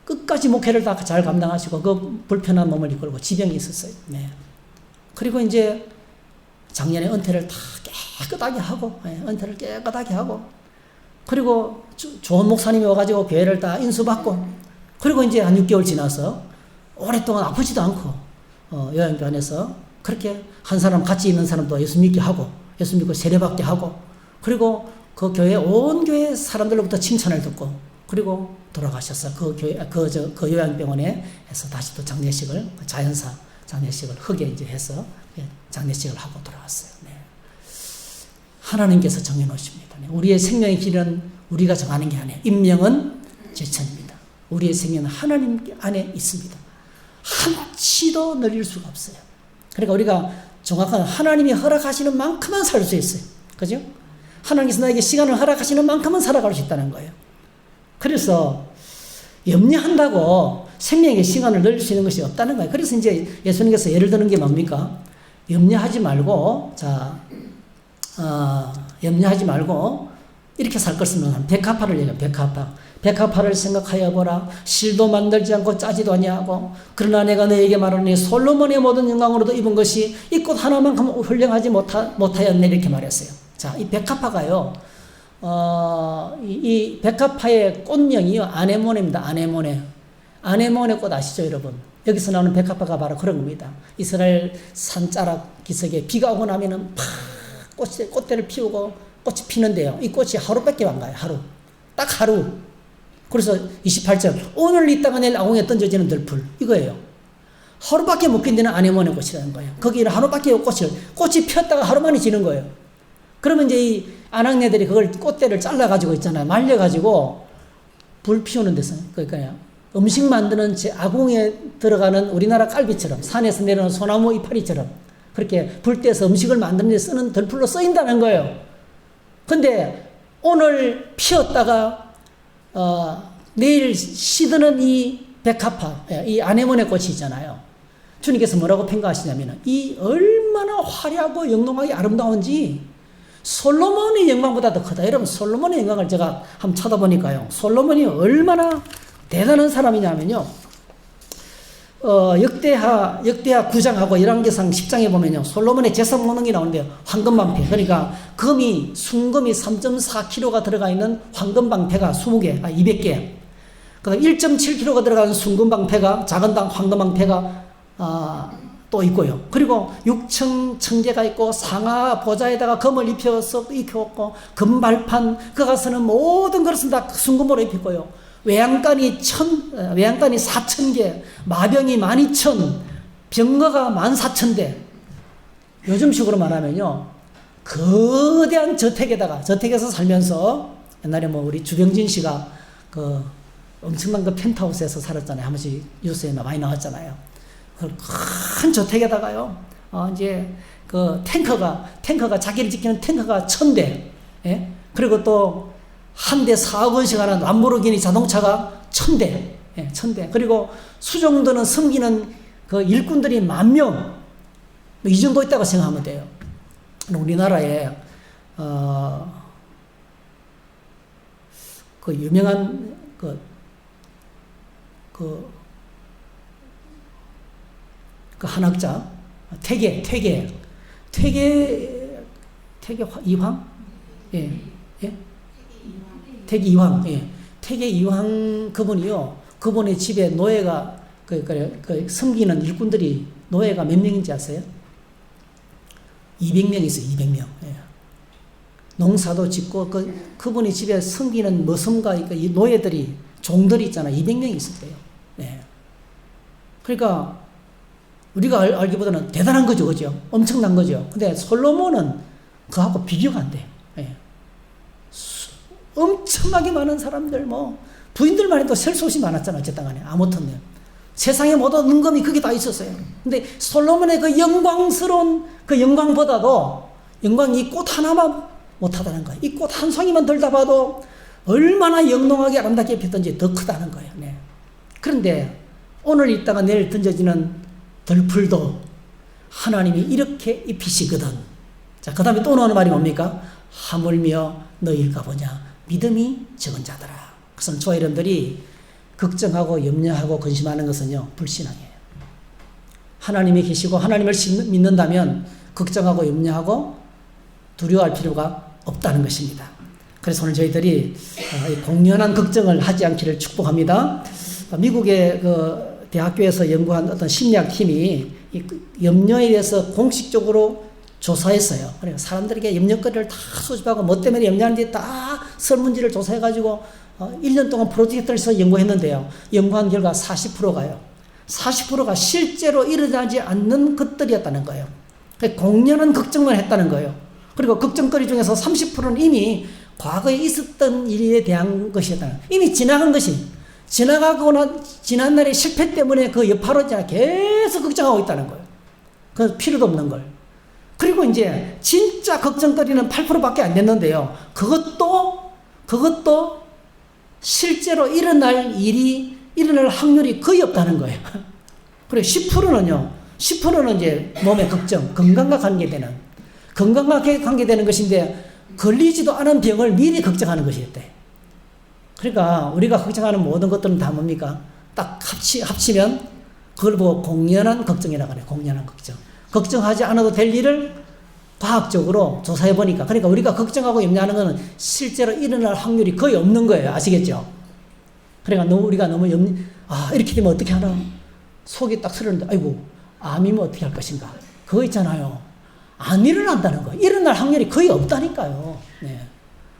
끝까지 목회를 다 잘 감당하시고 그 불편한 몸을 이끌고 지병이 있었어요. 네. 그리고 이제 작년에 은퇴를 다 깨끗하게 하고, 은퇴를 깨끗하게 하고, 그리고 좋은 목사님이 와가지고 교회를 다 인수받고, 그리고 이제 한 6개월 지나서 오랫동안 아프지도 않고, 요양교 안에서 그렇게 한 사람 같이 있는 사람도 예수 믿게 하고, 예수 믿고 세례받게 하고, 그리고 그 교회 온 교회 사람들로부터 칭찬을 듣고, 그리고 돌아가셔서 그 요양병원에서 다시 또 장례식을, 자연사 장례식을 흙에 이제 해서 장례식을 하고 돌아왔어요. 네. 하나님께서 정해놓으십니다. 네. 우리의 생명의 길은 우리가 정하는 게 아니에요. 인명은 제천입니다. 우리의 생명은 하나님 안에 있습니다. 한치도 늘릴 수가 없어요. 그러니까 우리가 정확한 하나님이 허락하시는 만큼만 살 수 있어요. 그죠? 하나님께서 나에게 시간을 허락하시는 만큼만 살아갈 수 있다는 거예요. 그래서 염려한다고 생명에게 시간을 늘릴 수 있는 것이 없다는 거예요. 그래서 이제 예수님께서 예를 드는 게 뭡니까? 염려하지 말고, 염려하지 말고, 이렇게 살 것은 백합화를 얘기해요. 백합화를 생각하여 보라. 실도 만들지 않고 짜지도 아니하고, 그러나 내가 너에게 말하노니 솔로몬의 모든 영광으로도 입은 것이 이 꽃 하나만큼 훌륭하지 못하였네. 이렇게 말했어요. 자, 이 백합화가요, 이 백합화의 꽃명이요, 아네모네입니다. 아네모네 꽃 아시죠, 여러분? 여기서 나오는 백합화가 바로 그런 겁니다. 이스라엘 산자락 기슭에 비가 오고 나면은 팍 꽃대를 피우고 꽃이 피는데요. 이 꽃이 하루밖에 안 가요. 딱 하루. 그래서 28절, 오늘 있다가 내일 아궁이에 던져지는 들풀, 이거예요. 하루밖에 못 견디는 아네모네 꽃이라는 거예요. 거기는 하루밖에 꽃이 피었다가 하루 만에 지는 거예요. 그러면 이제 이 아낙네들이 그걸 꽃대를 잘라가지고 있잖아요. 말려가지고 불 피우는 데서, 그러니까 음식 만드는 아궁이에 들어가는 우리나라 깔비처럼, 산에서 내려오는 소나무 이파리처럼 그렇게 불 떼서 음식을 만드는 데 쓰는 들풀로 쓰인다는 거예요. 근데 오늘 피었다가 내일 시드는 이 백합화, 이 아네모네 꽃이 있잖아요. 주님께서 뭐라고 평가하시냐면, 이 얼마나 화려하고 영롱하게 아름다운지 솔로몬의 영광보다 더 크다. 여러분, 솔로몬의 영광을 제가 한번 찾아보니까요, 솔로몬이 얼마나 대단한 사람이냐면요, 역대하 9장하고 열왕기상 10장에 보면요, 솔로몬의 제사 모능이 나오는데요, 황금방패. 그러니까 순금이 3.4kg가 들어가 있는 황금방패가 20개, 200개. 그다음 1.7kg가 들어가는 순금방패가, 작은 황금방패가 또 있고요. 그리고 6층 청계가 있고, 상하 보좌에다가 금을 입혀왔고, 금발판, 그 가서는 모든 것은 다 순금으로 입혔고요. 외양간이 4,000개, 마병이 12,000, 병거가 14,000대. 요즘식으로 말하면요, 거대한 저택에서 살면서, 옛날에 우리 주병진 씨가 엄청난 펜트하우스에서 살았잖아요. 한 번씩 뉴스에 많이 나왔잖아요. 큰 저택에다가요, 이제 탱커가 자기를 지키는 탱커가 1,000대, 예? 그리고 또 한 대 4억 원씩 하는 람보르기니 자동차가 1,000대, 예, 1,000대. 그리고 수종들은 섬기는 일꾼들이 10,000명, 이 정도 있다고 생각하면 돼요. 우리나라에 유명한 한학자 태계 이황, 태계 이황 그분이요. 그분의 집에 노예가 섬기는 일꾼들이 노예가 몇 명인지 아세요? 200명 있어요. 200명. 예. 농사도 짓고 그분의 집에 섬기는 머슴과 이 노예들이 종들이 있잖아요. 200명이 있을 거예요. 예. 그러니까 우리가 알기보다는 대단한 거죠, 그죠? 엄청난 거죠. 근데 솔로몬은 그하고 비교가 안 돼요. 예. 엄청나게 많은 사람들, 부인들만 해도 셀 수 없이 많았잖아요, 제 땅 안에. 아무튼, 세상에 모든 은금이 그게 다 있었어요. 근데 솔로몬의 그 영광스러운 그 영광보다도 이 꽃 하나만 못하다는 거예요. 이 꽃 한 송이만 들다 봐도 얼마나 영롱하게 아름답게 피었던지 더 크다는 거예요. 네. 그런데 오늘 있다가 내일 던져지는 들풀도 하나님이 이렇게 입히시거든. 자, 그 다음에 또 나오는 말이 뭡니까? 하물며 너희일까 보냐. 믿음이 적은 자들아. 그것은 저와 여러분들이 걱정하고 염려하고 근심하는 것은요, 불신앙이에요. 하나님이 계시고 하나님을 믿는다면 걱정하고 염려하고 두려워할 필요가 없다는 것입니다. 그래서 오늘 저희들이 공연한 걱정을 하지 않기를 축복합니다. 미국의 대학교에서 연구한 어떤 심리학 팀이 이 염려에 대해서 공식적으로 조사했어요. 그래서 사람들에게 염려거리를 다 수집하고 뭐 때문에 염려하는지 다 설문지를 조사해가지고 1년 동안 프로젝트에서 연구했는데요. 연구한 결과 40%가요. 40%가 실제로 일어나지 않는 것들이었다는 거예요. 공연한 걱정만 했다는 거예요. 그리고 걱정거리 중에서 30%는 이미 과거에 있었던 일에 대한 것이었다는 거예요. 이미 지나간 것이 지나가거나 지난날의 실패 때문에 그 여파로 계속 걱정하고 있다는 거예요. 그 필요도 없는 걸. 그리고 이제 진짜 걱정거리는 8%밖에 안 됐는데요. 그것도 실제로 일어날 확률이 거의 없다는 거예요. 그리고 10%는 이제 몸의 걱정, 건강과 관계되는 것인데 걸리지도 않은 병을 미리 걱정하는 것이었대. 그러니까 우리가 걱정하는 모든 것들은 다 뭡니까? 딱 합치면 그걸 보고 공연한 걱정이라고 하네요. 공연한 걱정. 걱정하지 않아도 될 일을 과학적으로 조사해 보니까, 그러니까 우리가 걱정하고 염려하는 것은 실제로 일어날 확률이 거의 없는 거예요. 아시겠죠? 그러니까 우리가 너무 이렇게 되면 어떻게 하나? 속이 딱 쓰러는데, 아이고, 암이면 어떻게 할 것인가? 그거 있잖아요. 안 일어난다는 거예요. 일어날 확률이 거의 없다니까요. 네.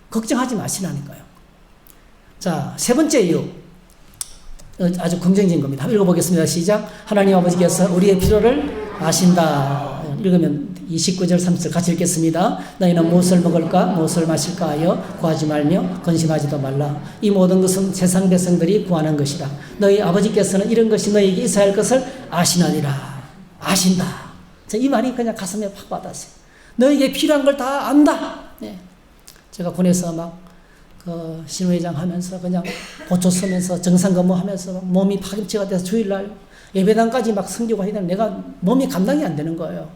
걱정하지 마시라니까요. 자, 세 번째 이유. 아주 긍정적인 겁니다. 읽어보겠습니다. 시작. 하나님 아버지께서 우리의 필요를 아신다. 읽으면 29절 30절 같이 읽겠습니다. 너희는 무엇을 먹을까 무엇을 마실까 하여 구하지 말며 근심하지도 말라. 이 모든 것은 세상 백성들이 구하는 것이라. 너희 아버지께서는 이런 것이 너희에게 있어야 할 것을 아시나니라. 아신다. 이 말이 그냥 가슴에 팍 와닿았어요. 너희에게 필요한 걸 다 안다. 네. 제가 군에서 신회장 하면서 그냥 보초 서면서 정상근무하면서 몸이 파김치가 돼서 주일날 예배당까지 성교가 해야 되는데 내가 몸이 감당이 안 되는 거예요.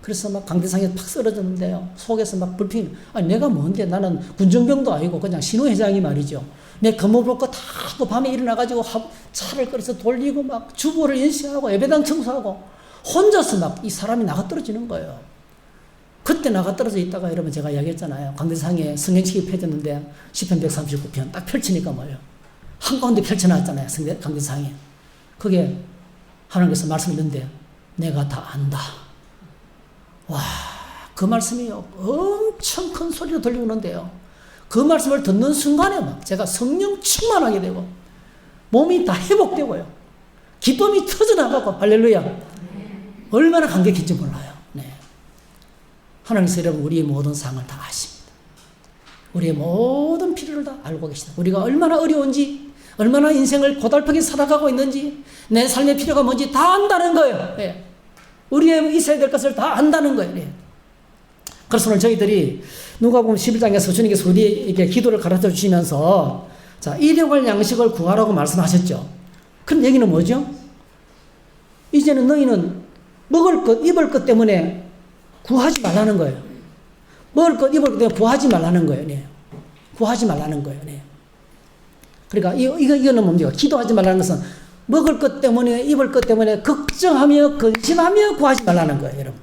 그래서 강대상에 팍 쓰러졌는데요. 속에서 불평이, 내가 뭔데? 나는 군정병도 아니고 그냥 신호회장이 말이죠. 내 근무 볼 거 다 하고 밤에 일어나가지고 차를 끌어서 돌리고 주보를 연시하고 예배당 청소하고 혼자서 이 사람이 나가 떨어지는 거예요. 그때 나가 떨어져 있다가 여러분 제가 이야기했잖아요. 강대상에 성경책이 펴졌는데 10편 139편 딱 펼치니까 뭐예요? 한가운데 펼쳐놨잖아요. 강대상에. 그게 하나님께서 말씀했는데 내가 다 안다. 와, 그 말씀이 엄청 큰 소리로 들리는데요. 그 말씀을 듣는 순간에 제가 성령 충만하게 되고 몸이 다 회복되고요. 기쁨이 터져나가고 할렐루야. 얼마나 감격인지 몰라요. 네. 하나님께서 여러분 우리의 모든 상을 다 아십니다. 우리의 모든 필요를 다 알고 계시다. 우리가 얼마나 어려운지, 얼마나 인생을 고달프게 살아가고 있는지, 내 삶의 필요가 뭔지 다 안다는 거예요. 네. 우리의 있어야 될 것을 다 안다는 거예요. 네. 그래서 오늘 저희들이 누가복음 11장에서 주님께서 우리에게 기도를 가르쳐 주시면서 일용할 양식을 구하라고 말씀하셨죠. 그럼 얘기는 뭐죠? 이제는 너희는 먹을 것, 입을 것 때문에 구하지 말라는 거예요. 먹을 것, 입을 것 때문에 구하지 말라는 거예요. 네. 구하지 말라는 거예요. 네. 그러니까 이거는 뭡니까? 기도하지 말라는 것은 먹을 것 때문에, 입을 것 때문에 걱정하며 근심하며 구하지 말라는 거예요, 여러분.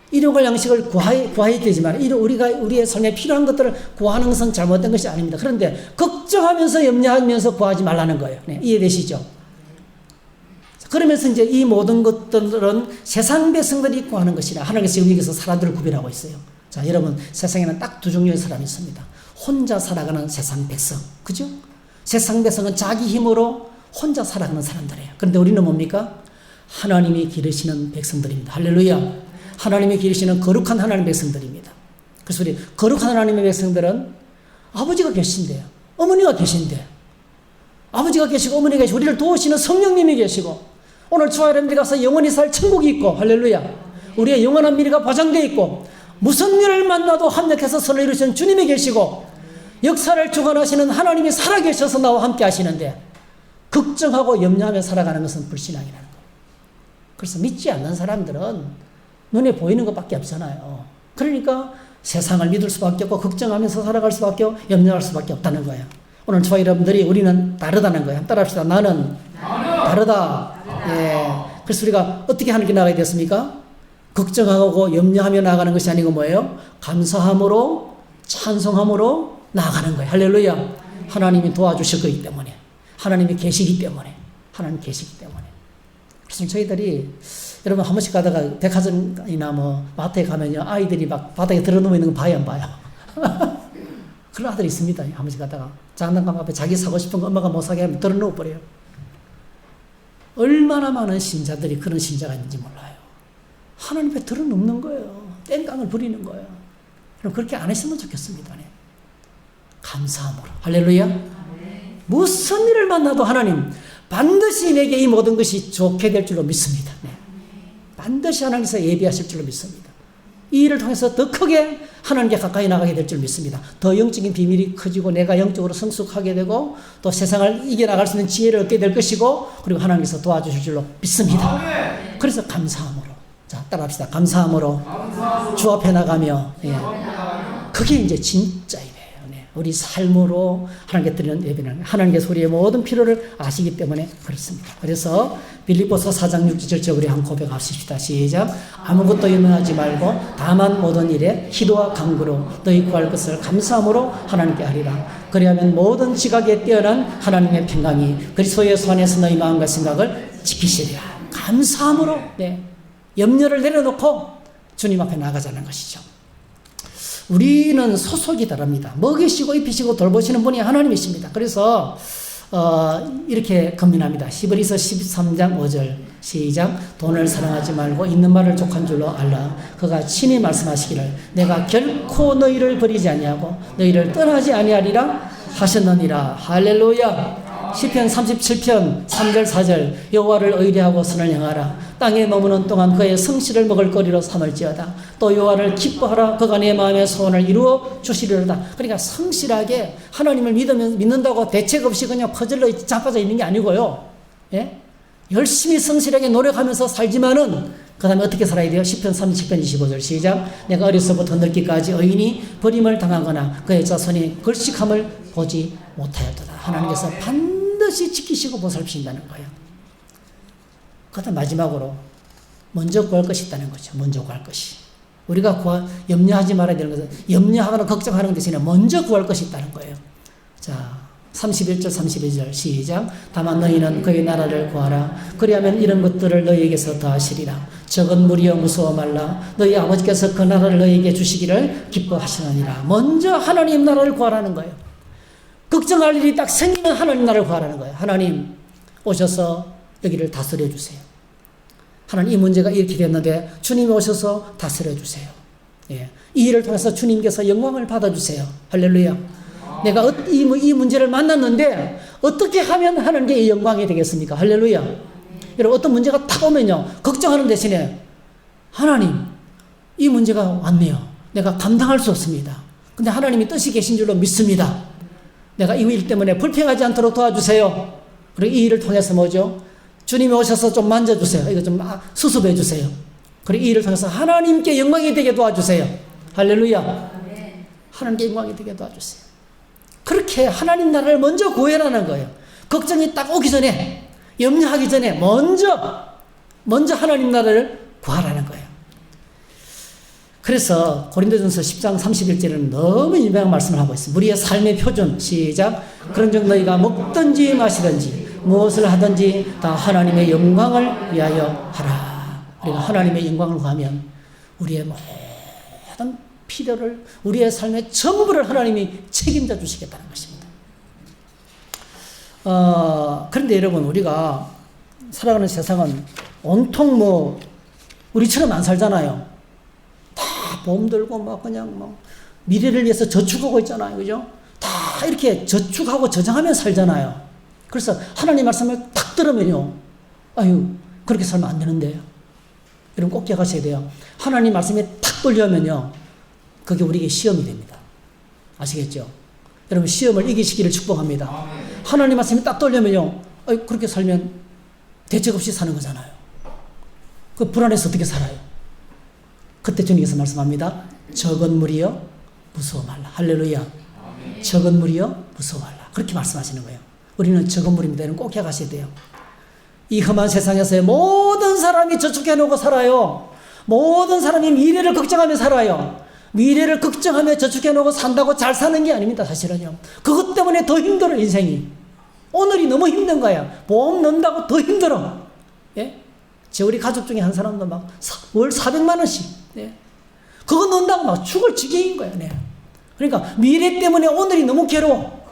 일용할 양식을 구해야 되지만, 우리의 삶에 필요한 것들을 구하는 것은 잘못된 것이 아닙니다. 그런데 걱정하면서 염려하면서 구하지 말라는 거예요. 네, 이해되시죠? 그러면서 이제 이 모든 것들은 세상 백성들이 구하는 것이라 하나님께서 여기서 사람들을 구별하고 있어요. 자, 여러분, 세상에는 딱 두 종류의 사람이 있습니다. 혼자 살아가는 세상 백성. 그죠? 세상 백성은 자기 힘으로 혼자 살아가는 사람들이에요. 그런데 우리는 뭡니까? 하나님이 기르시는 백성들입니다. 할렐루야. 하나님이 기르시는 거룩한 하나님 백성들입니다. 그래서 우리 거룩한 하나님의 백성들은 아버지가 계신데요. 어머니가 계신데. 아버지가 계시고 어머니가 계시고 우리를 도우시는 성령님이 계시고 오늘 저와 여러분들이 가서 영원히 살 천국이 있고 할렐루야. 우리의 영원한 미래가 보장되어 있고 무슨 일을 만나도 합력해서 선을 이루시는 주님이 계시고 역사를 주관하시는 하나님이 살아계셔서 나와 함께 하시는데 걱정하고 염려하며 살아가는 것은 불신앙이라는 거예요. 그래서 믿지 않는 사람들은 눈에 보이는 것밖에 없잖아요. 그러니까 세상을 믿을 수밖에 없고 걱정하면서 살아갈 수밖에 없고 염려할 수밖에 없다는 거예요. 오늘 저와 여러분들이 우리는 다르다는 거예요. 한번 따라합시다. 나는 다르다. 예. 그래서 우리가 어떻게 하는 게 나가야 됐습니까? 걱정하고 염려하며 나가는 것이 아니고 뭐예요? 감사함으로 찬송함으로 나가는 거예요. 할렐루야. 하나님이 도와주실 거기 때문에. 하나님이 계시기 때문에. 하나님 계시기 때문에. 그래서 저희들이 여러분 한 번씩 가다가 백화점이나 마트에 가면요. 아이들이 바닥에 들어누워 있는 거 봐요, 안 봐요? 그런 아들이 있습니다. 한 번씩 가다가 장난감 앞에 자기 사고 싶은 거 엄마가 못 사게 하면 들어놓고 버려요. 얼마나 많은 신자들이 그런 신자가 있는지 몰라요. 하나님 앞에 들어눕는 거예요. 땡깡을 부리는 거예요. 그럼 그렇게 안 했으면 좋겠습니다. 네. 감사함으로. 할렐루야. 무슨 일을 만나도 하나님 반드시 내게 이 모든 것이 좋게 될 줄로 믿습니다. 네. 반드시 하나님께서 예비하실 줄로 믿습니다. 이 일을 통해서 더 크게 하나님께 가까이 나가게 될 줄 믿습니다. 더 영적인 비밀이 커지고 내가 영적으로 성숙하게 되고 또 세상을 이겨나갈 수 있는 지혜를 얻게 될 것이고 그리고 하나님께서 도와주실 줄로 믿습니다. 그래서 감사함으로. 자, 따라합시다. 감사함으로 주 앞에 나가며 그게 이제 진짜 예배예요. 네. 우리 삶으로 하나님께 드리는 예배는 하나님께서 우리의 모든 필요를 아시기 때문에 그렇습니다. 그래서 빌립보서 4장 6절 우리 한 고백하십시다. 시작. 아무것도 염려하지 말고 다만 모든 일에 기도와 간구로 너희 구할 것을 감사함으로 하나님께 하리라. 그리하면 모든 지각에 뛰어난 하나님의 평강이 그리스도 예수 안에서 너희 마음과 생각을 지키시리라. 감사함으로 네. 염려를 내려놓고 주님 앞에 나가자는 것이죠. 우리는 소속이 다릅니다. 먹이시고 입히시고 돌보시는 분이 하나님이십니다. 그래서 이렇게 건면합니다. 히브리서 13장 5절 시작. 돈을 사랑하지 말고 있는 말을 족한 줄로 알라. 그가 친히 말씀하시기를 내가 결코 너희를 버리지 아니하고 너희를 떠나지 아니하리라 하셨느니라. 할렐루야. 시편 37편 3절 4절 여호와를 의뢰하고 선을 행하라. 땅에 머무는 동안 그의 성실을 먹을 거리로 삼을지어다. 또 여호와를 기뻐하라. 그가 내 마음의 소원을 이루어 주시리로다. 그러니까 성실하게 하나님을 믿는다고 대책 없이 그냥 퍼즐로 자빠져 있는 게 아니고요. 예? 열심히 성실하게 노력하면서 살지만은 그 다음에 어떻게 살아야 돼요? 시편 37편 25절 시작. 내가 어려서부터 늙기까지 의인이 버림을 당하거나 그의 자손이 걸식함을 보지 못하였도다. 하나님께서 반드시 지키시고 보살피신다는 거예요. 그 다음 마지막으로 먼저 구할 것이 있다는 거죠. 먼저 구할 것이. 우리가 염려하지 말아야 되는 것은 염려하거나 걱정하는 대신에 먼저 구할 것이 있다는 거예요. 자, 31절 32절 시작. 다만 너희는 그의 나라를 구하라. 그리하면 이런 것들을 너희에게서 더하시리라. 적은 무리여 무서워 말라. 너희 아버지께서 그 나라를 너희에게 주시기를 기뻐하시느니라. 먼저 하나님 나라를 구하라는 거예요. 걱정할 일이 딱 생기면 하나님 나라를 구하라는 거예요. 하나님 오셔서 여기를 다스려 주세요. 하나님 이 문제가 이렇게 됐는데 주님이 오셔서 다스려 주세요. 예. 이 일을 통해서 주님께서 영광을 받아주세요. 할렐루야. 내가 이 문제를 만났는데 어떻게 하면 하나님께 영광이 되겠습니까? 할렐루야. 여러분 어떤 문제가 딱 오면요. 걱정하는 대신에 하나님 이 문제가 왔네요. 내가 감당할 수 없습니다. 근데 하나님이 뜻이 계신 줄로 믿습니다. 내가 이 일 때문에 불평하지 않도록 도와주세요. 그리고 이 일을 통해서 뭐죠? 주님이 오셔서 좀 만져주세요. 이거 좀 수습해 주세요. 그리고 이 일을 통해서 하나님께 영광이 되게 도와주세요. 할렐루야. 하나님께 영광이 되게 도와주세요. 그렇게 하나님 나라를 먼저 구해라는 거예요. 걱정이 딱 오기 전에, 염려하기 전에 먼저 하나님 나라를 구하라는 거예요. 그래서 고린도전서 10장 31절에는 너무 유명한 말씀을 하고 있습니다. 우리의 삶의 표준 시작. 그런즉 너희가 먹든지 마시든지 무엇을 하든지 다 하나님의 영광을 위하여 하라. 우리가 하나님의 영광을 구하면 우리의 모든 필요를 우리의 삶의 전부를 하나님이 책임져 주시겠다는 것입니다. 그런데 여러분 우리가 살아가는 세상은 온통 우리처럼 안 살잖아요. 다 보험 들고 그냥 미래를 위해서 저축하고 있잖아요. 그죠? 다 이렇게 저축하고 저장하며 살잖아요. 그래서 하나님 말씀을 딱 들으면요. 아유, 그렇게 살면 안 되는데요. 여러분 꼭 기억하셔야 돼요. 하나님 말씀에 탁 돌려면요. 그게 우리에게 시험이 됩니다. 아시겠죠? 여러분 시험을 이기시기를 축복합니다. 하나님 말씀에 딱 돌려면요. 아유, 그렇게 살면 대책 없이 사는 거잖아요. 그 불안해서 어떻게 살아요? 그때 주님께서 말씀합니다. 적은 무리여 무서워 말라. 할렐루야. 적은 무리여 무서워 말라. 그렇게 말씀하시는 거예요. 우리는 적은 무리입니다. 여러분 꼭 기억하셔야 돼요. 이 험한 세상에서의 모든 사람이 저축해 놓고 살아요. 모든 사람이 미래를 걱정하며 살아요. 미래를 걱정하며 저축해 놓고 산다고 잘 사는 게 아닙니다. 사실은요. 그것 때문에 더 힘들어 인생이. 오늘이 너무 힘든 거야. 보험 넣는다고 더 힘들어. 예? 우리 가족 중에 한 사람도 월 400만 원씩. 네. 그거 넣는다고 죽을 지경인 거야. 네. 그러니까 미래 때문에 오늘이 너무 괴로워.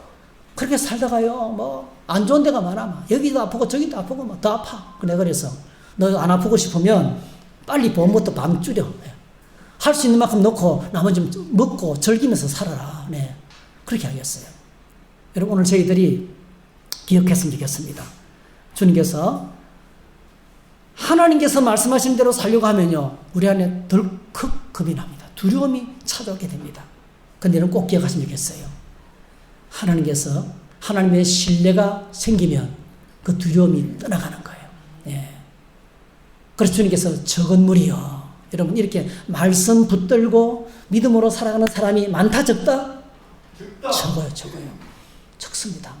그렇게 살다가요, 뭐 안 좋은 데가 많아. 여기도 아프고 저기도 아프고 뭐 더 아파. 내가 그래서 너 안 아프고 싶으면 빨리 보험부터 밤 줄여. 할 수 있는 만큼 넣고 나머지 먹고 즐기면서 살아라. 네. 그렇게 하겠어요. 여러분, 오늘 저희들이 기억했으면 좋겠습니다. 주님께서 하나님께서 말씀하신 대로 살려고 하면요, 우리 안에 덜컥 겁이 납니다. 두려움이 찾아오게 됩니다. 근데 여러분 꼭 기억하시면 좋겠어요. 하나님께서 하나님의 신뢰가 생기면 그 두려움이 떠나가는 거예요. 예. 그래서 주님께서 적은 무리여. 여러분, 이렇게 말씀 붙들고 믿음으로 살아가는 사람이 많다, 적다? 적어요, 적어요. 적습니다.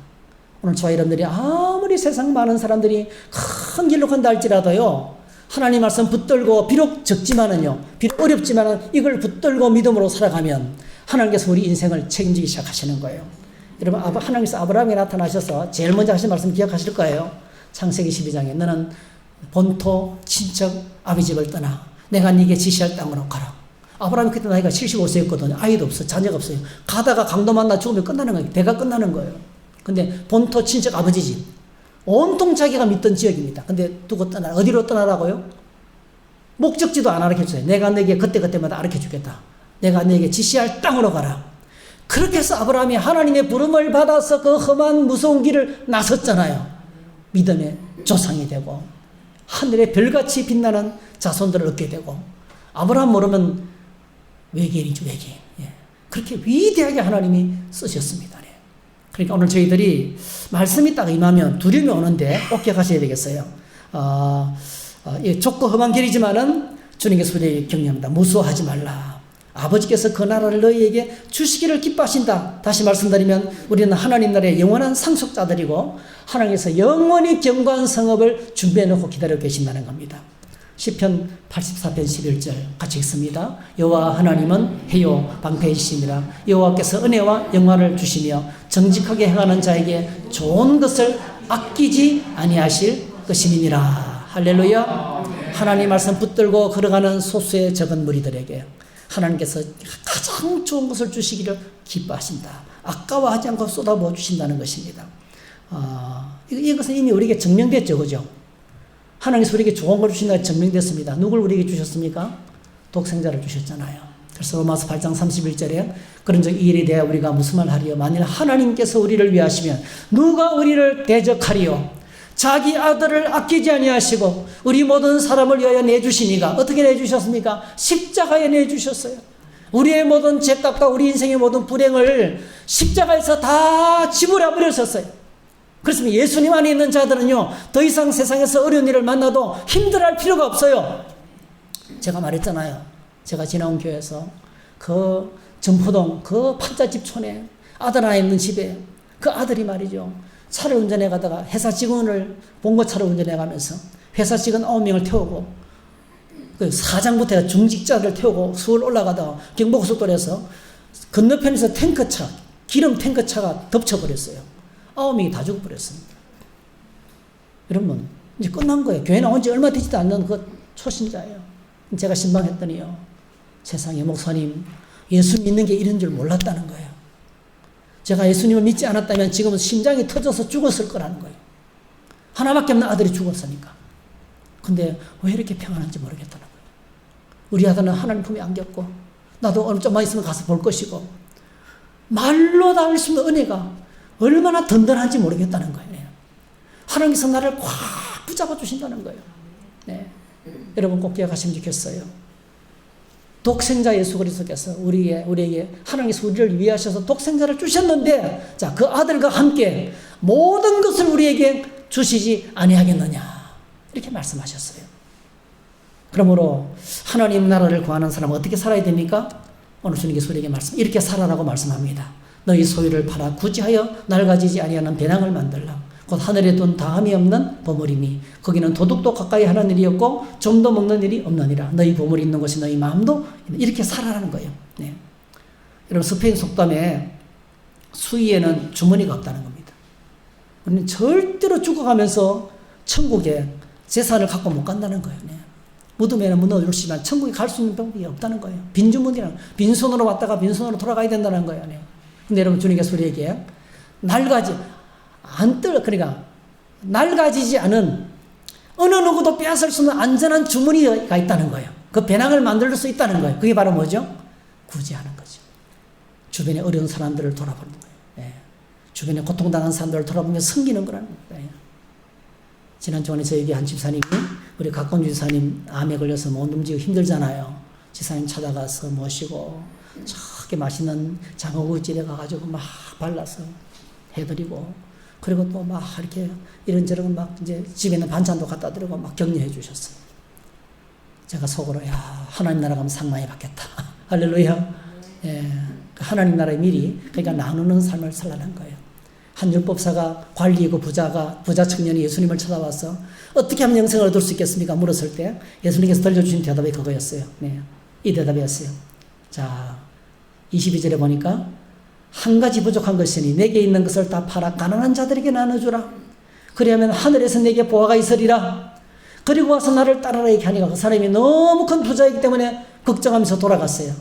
오늘 저와 여러분들이 아무리 세상 많은 사람들이 큰 길로 간다 할지라도요, 하나님 말씀 붙들고 비록 적지만은요, 비록 어렵지만은 이걸 붙들고 믿음으로 살아가면 하나님께서 우리 인생을 책임지기 시작하시는 거예요. 여러분, 하나님께서 아브라함에 나타나셔서 제일 먼저 하신 말씀 기억하실 거예요. 창세기 12장에 너는 본토 친척 아비 집을 떠나 내가 네게 지시할 땅으로 가라. 아브라함이 그때 나이가 75세였거든요. 아이도 없어, 자녀가 없어요. 가다가 강도 만나 죽으면 끝나는 거예요. 배가 끝나는 거예요. 근데 본토 친척 아버지 집, 온통 자기가 믿던 지역입니다. 근데 두고 떠나, 어디로 떠나라고요? 목적지도 안 알려줬어요. 내가 너에게 그때마다 알려주겠다. 내가 너에게 지시할 땅으로 가라. 그렇게 해서 아브라함이 하나님의 부름을 받아서 그 험한 무서운 길을 나섰잖아요. 믿음의 조상이 되고 하늘의 별같이 빛나는 자손들을 얻게 되고, 아브라함 모르면 외계인이죠, 외계인. 예. 그렇게 위대하게 하나님이 쓰셨습니다. 네. 그러니까 오늘 저희들이 말씀이 딱 임하면 두려움이 오는데 꼭 기억하셔야 되겠어요. 좁고 험한 길이지만은 주님께서 우리에게 격려합니다. 무서워하지 말라. 아버지께서 그 나라를 너희에게 주시기를 기뻐하신다. 다시 말씀드리면 우리는 하나님 나라의 영원한 상속자들이고 하나님께서 영원히 견고한 성읍을 준비해놓고 기다리고 계신다는 겁니다. 시편 84편 11절 같이 읽습니다. 여호와 하나님은 해요 방패이시니라. 여호와께서 은혜와 영화를 주시며 정직하게 행하는 자에게 좋은 것을 아끼지 아니하실 것임이니라. 할렐루야. 하나님 말씀 붙들고 걸어가는 소수의 적은 무리들에게 하나님께서 가장 좋은 것을 주시기를 기뻐하신다. 아까워하지 않고 쏟아부어 주신다는 것입니다. 이것은 이미 우리에게 증명됐죠, 그죠? 하나님께서 우리에게 좋은 걸 주신다고 증명됐습니다. 누굴 우리에게 주셨습니까? 독생자를 주셨잖아요. 그래서 로마서 8장 31절에 그런즉 이 일에 대하여 우리가 무슨 말 하리요? 만일 하나님께서 우리를 위하시면 누가 우리를 대적하리요? 자기 아들을 아끼지 아니하시고 우리 모든 사람을 위하여 내주시니가. 어떻게 내주셨습니까? 십자가에 내주셨어요. 우리의 모든 죄값과 우리 인생의 모든 불행을 십자가에서 다 지불해 버리셨어요. 그렇습니다. 예수님 안에 있는 자들은요, 더 이상 세상에서 어려운 일을 만나도 힘들어할 필요가 없어요. 제가 말했잖아요. 제가 지나온 교회에서 그 전포동 그 판자집촌에 아들 하나 있는 집에 그 아들이 말이죠, 차를 운전해 가다가 회사 직원을 봉고차를 운전해 가면서 회사 직원 9명을 태우고 그 사장부터 중직자들 태우고 서울 올라가다가 경부고속도로에서 건너편에서 탱크차, 기름 탱크차가 덮쳐버렸어요. 9명이 다 죽어버렸습니다. 여러분, 이제 끝난 거예요. 교회 나온 지 얼마 되지도 않는 그 초신자예요. 제가 신방했더니요, 세상에 목사님, 예수 믿는 게 이런 줄 몰랐다는 거예요. 제가 예수님을 믿지 않았다면 지금은 심장이 터져서 죽었을 거라는 거예요. 하나밖에 없는 아들이 죽었으니까. 근데 왜 이렇게 평안한지 모르겠다는 거예요. 우리 아들은 하나님 품에 안겼고 나도 어느 좀만 있으면 가서 볼 것이고 말로 다 할 수 있는 은혜가 얼마나 든든한지 모르겠다는 거예요. 하나님께서 나를 꽉 붙잡아 주신다는 거예요. 네. 여러분 꼭 기억하시면 좋겠어요. 독생자 예수 그리스도께서 우리에게 하나님께서 우리를 위하셔서 독생자를 주셨는데, 자, 그 아들과 함께 모든 것을 우리에게 주시지 아니하겠느냐, 이렇게 말씀하셨어요. 그러므로 하나님 나라를 구하는 사람은 어떻게 살아야 됩니까? 오늘 주님께서 우리에게 이렇게 살아라고 말씀합니다. 너희 소유를 팔아 구제하여 낡아지지 아니하는 배낭을 만들라. 곧 하늘에 둔 다함이 없는 보물이니 거기는 도둑도 가까이 하는 일이 없고 좀도 먹는 일이 없느니라. 너희 보물이 있는 곳이 너희 마음도 이렇게 살아라는 거예요. 네. 여러분, 스페인 속담에 수위에는 주머니가 없다는 겁니다. 우리는 절대로 죽어가면서 천국에 재산을 갖고 못 간다는 거예요. 네. 무덤에는 문 넣어주시지만 천국에 갈 수 있는 방법이 없다는 거예요. 빈주문이라는, 빈손으로 왔다가 빈손으로 돌아가야 된다는 거예요. 근데 여러분, 주님께서 우리에게 그러니까 낡아지지 않은 어느 누구도 빼앗을 수 없는 안전한 주머니가 있다는 거예요. 그 배낭을 만들 수 있다는 거예요. 그게 바로 뭐죠? 구제하는 거죠. 주변에 어려운 사람들을 돌아보는 거예요. 예. 주변에 고통당한 사람들을 돌아보며 섬기는 거라는 거예요. 지난 주간에 저에게 한 집사님이, 우리 가까운 집사님 암에 걸려서 못 움직이고 힘들잖아요. 집사님 찾아가서 모시고 저렇게 맛있는 장어구이집에 가가지고 막 발라서 해드리고, 그리고 또 막 이렇게 이런저런 막 이제 집에 있는 반찬도 갖다 드리고 막 격려해 주셨어요. 제가 속으로, 야, 하나님 나라 가면 상 많이 받겠다. 할렐루야. 예, 하나님 나라의 미리, 그러니까 나누는 삶을 살라는 거예요. 한 율법사가 관리이고 부자 청년이 예수님을 찾아와서 어떻게 하면 영생을 얻을 수 있겠습니까? 물었을 때 예수님께서 들려주신 대답이 그거였어요. 네, 이 대답이었어요. 자, 22절에 보니까 한 가지 부족한 것이니 내게 있는 것을 다 팔아 가난한 자들에게 나눠주라. 그리하면 하늘에서 내게 보화가 있으리라. 그리고 와서 나를 따르라. 이렇게 하니까 그 사람이 너무 큰 부자이기 때문에 걱정하면서 돌아갔어요.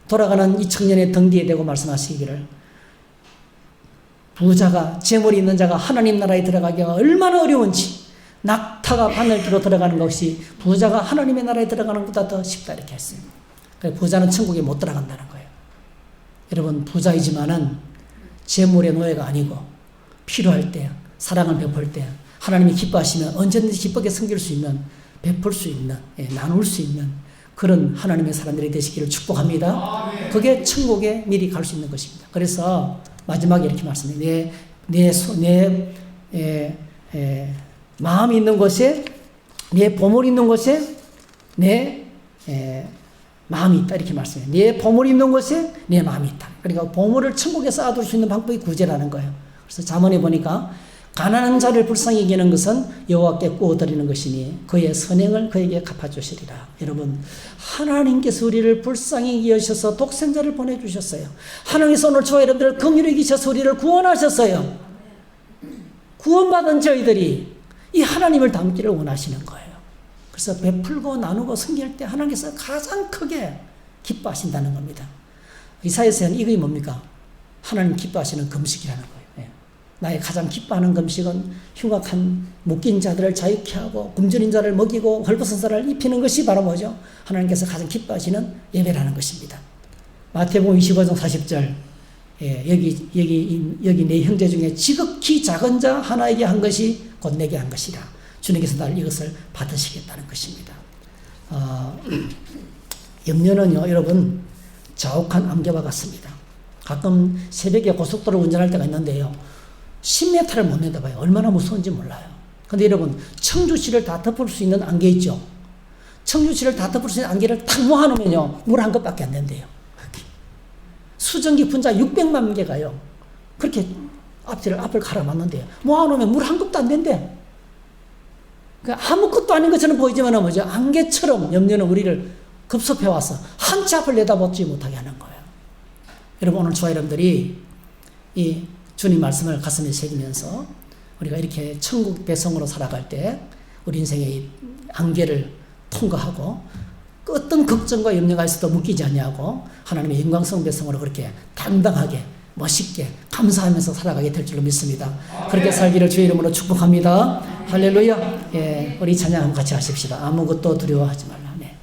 돌아가는 이 청년의 등 뒤에 대고 말씀하시기를, 부자가, 재물이 있는 자가 하나님 나라에 들어가기가 얼마나 어려운지, 낙타가 바늘기로 들어가는 것이 부자가 하나님의 나라에 들어가는 것보다 더 쉽다, 이렇게 했어요. 그래서 부자는 천국에 못 들어간다는 거예요. 여러분, 부자이지만은 재물의 노예가 아니고 필요할 때, 사랑을 베풀 때 하나님이 기뻐하시면 언제든지 기쁘게 섬길 수 있는, 베풀 수 있는, 나눌 수 있는 그런 하나님의 사람들이 되시기를 축복합니다. 그게 천국에 미리 갈 수 있는 것입니다. 그래서 마지막에 이렇게 말씀해요. 마음이 있는 곳에, 내 보물이 있는 곳에 내 마음이 있다, 이렇게 말씀해요. 내 보물이 있는 곳에 내 마음이 있다. 그러니까 보물을 천국에 쌓아둘 수 있는 방법이 구제라는 거예요. 그래서 잠언에 보니까 가난한 자를 불쌍히 여기는 것은 여호와께 구워드리는 것이니 그의 선행을 그에게 갚아주시리라. 여러분, 하나님께서 우리를 불쌍히 여기셔서 독생자를 보내주셨어요. 하나님께서 오늘 저와 여러분들을 긍휼히 여기셔서 우리를 구원하셨어요. 구원받은 저희들이 이 하나님을 닮기를 원하시는 거예요. 그래서 베풀고 나누고 섬길 때 하나님께서 가장 크게 기뻐하신다는 겁니다. 이사야서는 이게 뭡니까? 하나님 기뻐하시는 금식이라는 거예요. 나의 가장 기뻐하는 금식은 흉악한 묶인 자들을 자유케 하고 굶주린 자를 먹이고 헐벗은 자를 입히는 것이 바로 뭐죠? 하나님께서 가장 기뻐하시는 예배라는 것입니다. 마태복음 25장 40절, 여기 내 형제 중에 지극히 작은 자 하나에게 한 것이 곧 내게 한 것이라. 주님께서 날 이것을 받으시겠다는 것입니다. 염려는요, 여러분, 자욱한 안개와 같습니다. 가끔 새벽에 고속도로 운전할 때가 있는데요, 10m를 못 내다봐요. 얼마나 무서운지 몰라요. 근데 여러분, 청주시를 다 덮을 수 있는 안개 있죠? 청주시를 다 덮을 수 있는 안개를 탁 모아놓으면요, 물 한 컵밖에 안 된대요. 수증기 분자 600만 개가요, 그렇게 앞을 갈아놨는데요, 모아놓으면 물 한 컵도 안 된대. 그러니까 아무것도 아닌 것처럼 보이지만 뭐죠? 안개처럼 염려는 우리를 급섭해와서 한 치 앞을 내다보지 못하게 하는 거예요. 여러분, 오늘 저와 여러분들이 이 주님 말씀을 가슴에 새기면서 우리가 이렇게 천국 배송으로 살아갈 때 우리 인생의 안개를 통과하고 어떤 걱정과 염려가 있어도 묶이지 않냐고 하나님의 영광성 배송으로 그렇게 당당하게 멋있게 감사하면서 살아가게 될 줄로 믿습니다. 그렇게 살기를 주의 이름으로 축복합니다. 할렐루야. 우리 찬양 같이 하십시다. 아무것도 두려워하지 말라. 네.